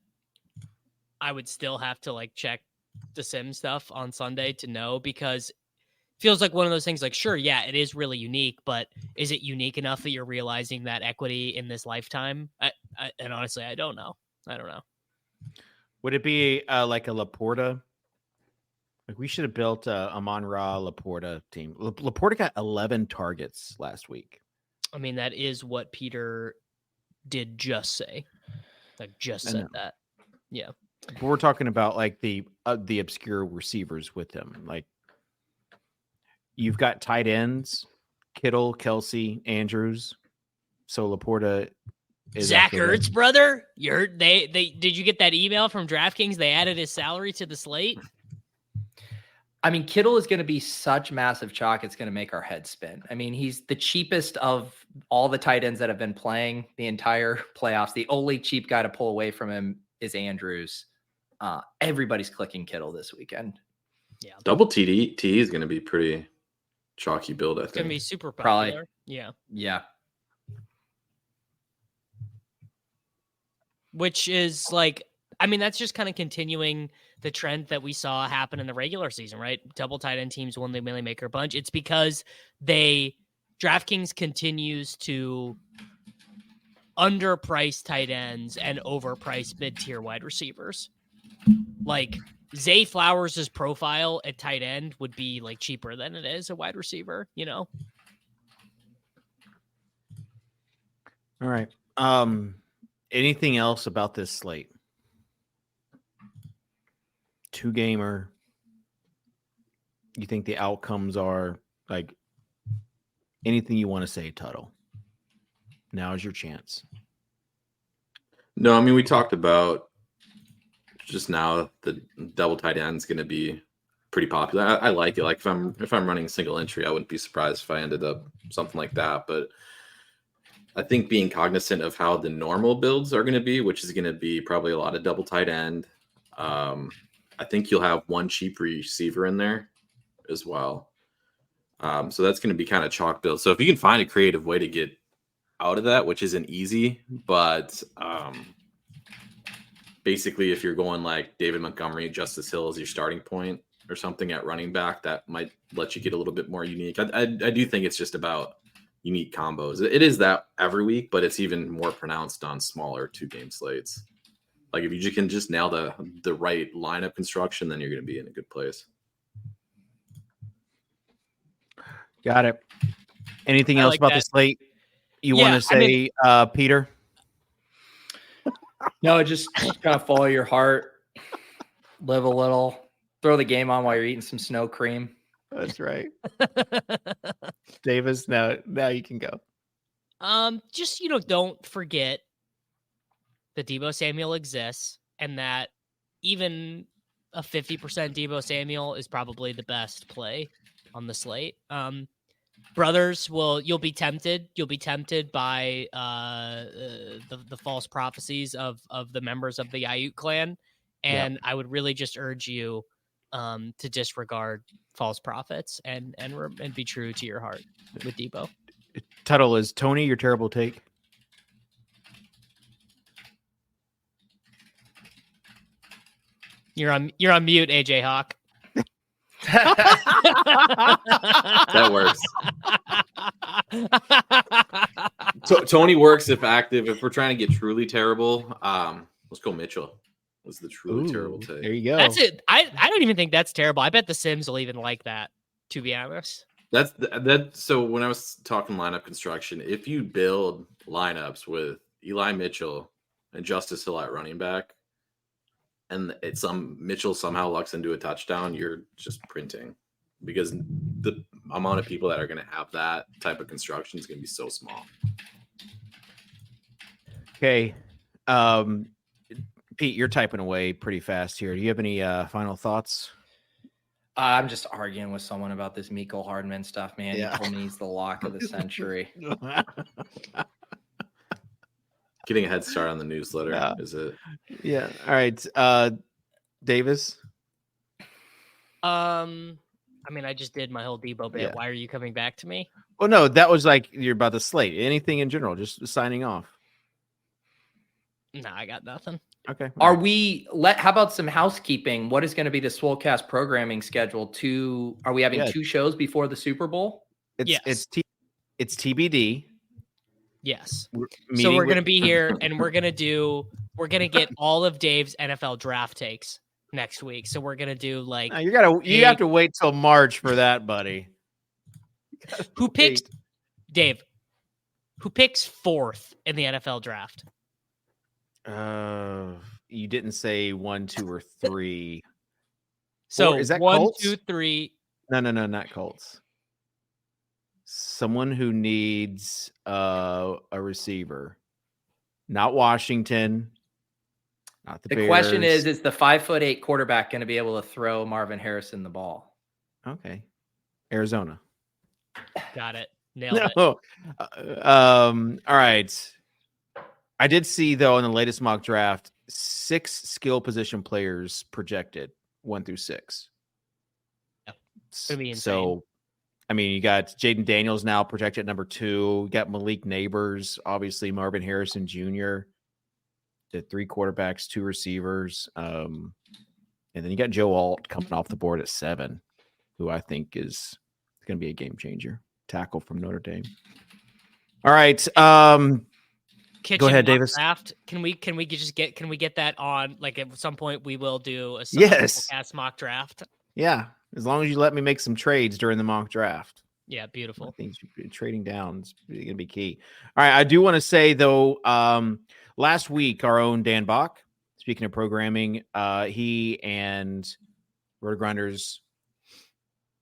B: I would still have to like check the sim stuff on Sunday to know, because it feels like one of those things like, sure, yeah, it is really unique, but is it unique enough that you're realizing that equity in this lifetime? And honestly, I don't know.
A: Would it be like a Laporta? Like we should have built a Amon-Ra Laporta team. Laporta got 11 targets last week.
B: I mean, that is what Peter did just say. Like just said that. Yeah.
A: But we're talking about like the obscure receivers with him. Like you've got tight ends, Kittle, Kelsey, Andrews. So Laporta is
B: Zach Ertz, brother. They did you get that email from DraftKings? They added his salary to the slate.
C: I mean, Kittle is going to be such massive chalk. It's going to make our heads spin. I mean, he's the cheapest of all the tight ends that have been playing the entire playoffs. The only cheap guy to pull away from him is Andrews. Everybody's clicking Kittle this weekend.
B: Yeah.
D: Double TD is going to be pretty chalky build, I think.
B: It's going to be super popular. Probably. Yeah.
C: Yeah.
B: Which is like, I mean, that's just kind of continuing the trend that we saw happen in the regular season, right? Double tight end teams won the Millie Maker bunch. It's because DraftKings continues to underprice tight ends and overprice mid-tier wide receivers. Like Zay Flowers' profile at tight end would be like cheaper than it is a wide receiver, you know?
A: All right. Anything else about this slate? 2-gamer. You think the outcomes are like anything you want to say, Tuttle? Now is your chance.
D: No, I mean, we talked about just now the double tight end is going to be pretty popular. I like it. Like if I'm running single entry, I wouldn't be surprised if I ended up something like that. But I think being cognizant of how the normal builds are going to be, which is going to be probably a lot of double tight end. I think you'll have one cheap receiver in there as well. So that's going to be kind of chalk build. So if you can find a creative way to get out of that, which isn't easy, but basically if you're going like David Montgomery, Justice Hill as your starting point or something at running back, that might let you get a little bit more unique. I do think it's just about unique combos. It is that every week, but it's even more pronounced on smaller 2-game slates. Like if you can just nail the right lineup construction, then you're going to be in a good place.
A: Got it. Anything else
B: like
A: about
B: that.
A: the slate you want to say, Peter?
C: No, just kind of follow your heart, live a little, throw the game on while you're eating some snow cream.
A: That's right. Davis, now you can go.
B: Just, don't forget that Deebo Samuel exists and that even a 50% Deebo Samuel is probably the best play on the slate. Brothers, you'll be tempted. You'll be tempted by the false prophecies of the members of the Ayuk clan. And I would really just urge you to disregard false prophets and be true to your heart with Deebo.
A: Tuttle, is Tony your terrible take?
B: You're on mute, AJ Hawk.
D: That works. Tony works if active. If we're trying to get truly terrible, let's go Mitchell. Was the truly terrible take.
A: There you go.
B: That's it. I don't even think that's terrible. I bet the Sims will even like that, to be honest.
D: So when I was talking lineup construction, if you build lineups with Eli Mitchell and Justice Hill at running back, and Mitchell somehow lucks into a touchdown, you're just printing, because the amount of people that are going to have that type of construction is going to be so small.
A: Okay. Pete, you're typing away pretty fast here. Do you have any final thoughts?
C: I'm just arguing with someone about this Miko Hardman stuff, man.
A: Yeah.
C: He told me he's the lock of the century.
D: Getting a head start on the newsletter,
A: Yeah.
D: is it?
A: Yeah. All right. Davis.
B: I mean, I just did my whole Debo bit.
A: Yeah.
B: Why are you coming back to me?
A: Well, no, that was like you're about the slate. Anything in general, just signing off.
B: No, I got nothing.
A: Okay.
C: How about some housekeeping? What is going to be the Swolecast programming schedule? Are we having 2 shows before the Super Bowl?
A: It's TBD.
B: Yes. So
A: Meeting
B: we're going to
A: with-
B: be here and we're going to get all of Dave's NFL draft takes next week. So we're going to do like
A: No, you have to wait till March for that, buddy.
B: who picks Dave? Who picks 4th in the NFL draft?
A: You didn't say 1, 2, or 3.
B: So
A: is that
B: 1,
A: Colts?
B: 2, 3.
A: No, not Colts. Someone who needs a receiver, not Washington, not the Bears.
C: Question is the 5'8" quarterback going to be able to throw Marvin Harrison the ball?
A: Okay, Arizona.
B: Got it. Nailed it.
A: No. All right. I did see though in the latest mock draft 6 skill position players projected 1 through 6.
B: Yeah, it's gonna be insane.
A: So, I mean, you got Jaden Daniels now projected at number 2. You got Malik Neighbors, obviously Marvin Harrison Jr. The 3 quarterbacks, 2 receivers, and then you got Joe Alt coming off the board at 7, who I think is going to be a game changer. Tackle from Notre Dame. All right.
B: Kitchen
A: Go ahead,
B: mock
A: Davis.
B: Draft. Can we get that on? Like at some point, we will do a
A: Yes.
B: Swolecast mock draft.
A: Yeah, as long as you let me make some trades during the mock draft.
B: Yeah,
A: I
B: beautiful.
A: think trading down is going to be key. All right, I do want to say though, last week our own Dan Bach, speaking of programming, he and RotoGrinders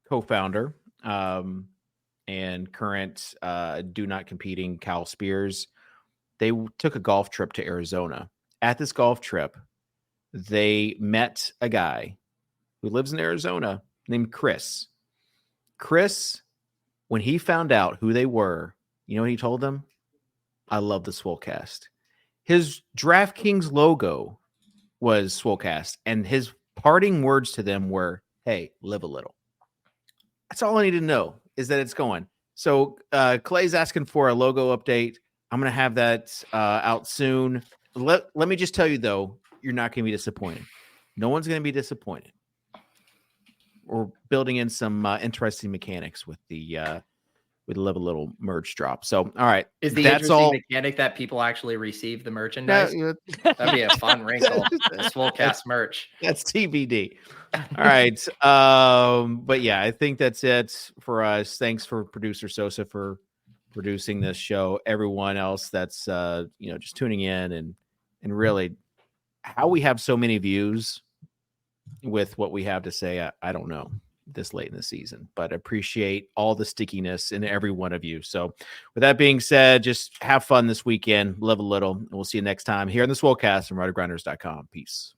A: co-founder and current do not competing Cal Spears, they took a golf trip to Arizona. At this golf trip, they met a guy who lives in Arizona named Chris. Chris, when he found out who they were, you know what he told them? I love the Swolecast. His DraftKings logo was Swolecast, and his parting words to them were, hey, live a little. That's all I need to know is that it's going. So Clay's asking for a logo update. I'm going to have that out soon. Let me just tell you, though, you're not going to be disappointed. No one's going to be disappointed. We're building in some interesting mechanics with the Live a Little merch drop. So, all right.
C: Is the
A: that's
C: interesting
A: all.
C: mechanic that people actually receive the merchandise? That'd be a fun wrinkle. The Swolecast merch.
A: That's TBD. All right. But yeah, I think that's it for us. Thanks for producer Sosa for producing this show. Everyone else that's just tuning in and really how we have so many views with what we have to say. I don't know this late in the season, but I appreciate all the stickiness in every one of you. So with that being said, just have fun this weekend, live a little, and we'll see you next time here on the Swolecast from RotoGrinders.com. Peace.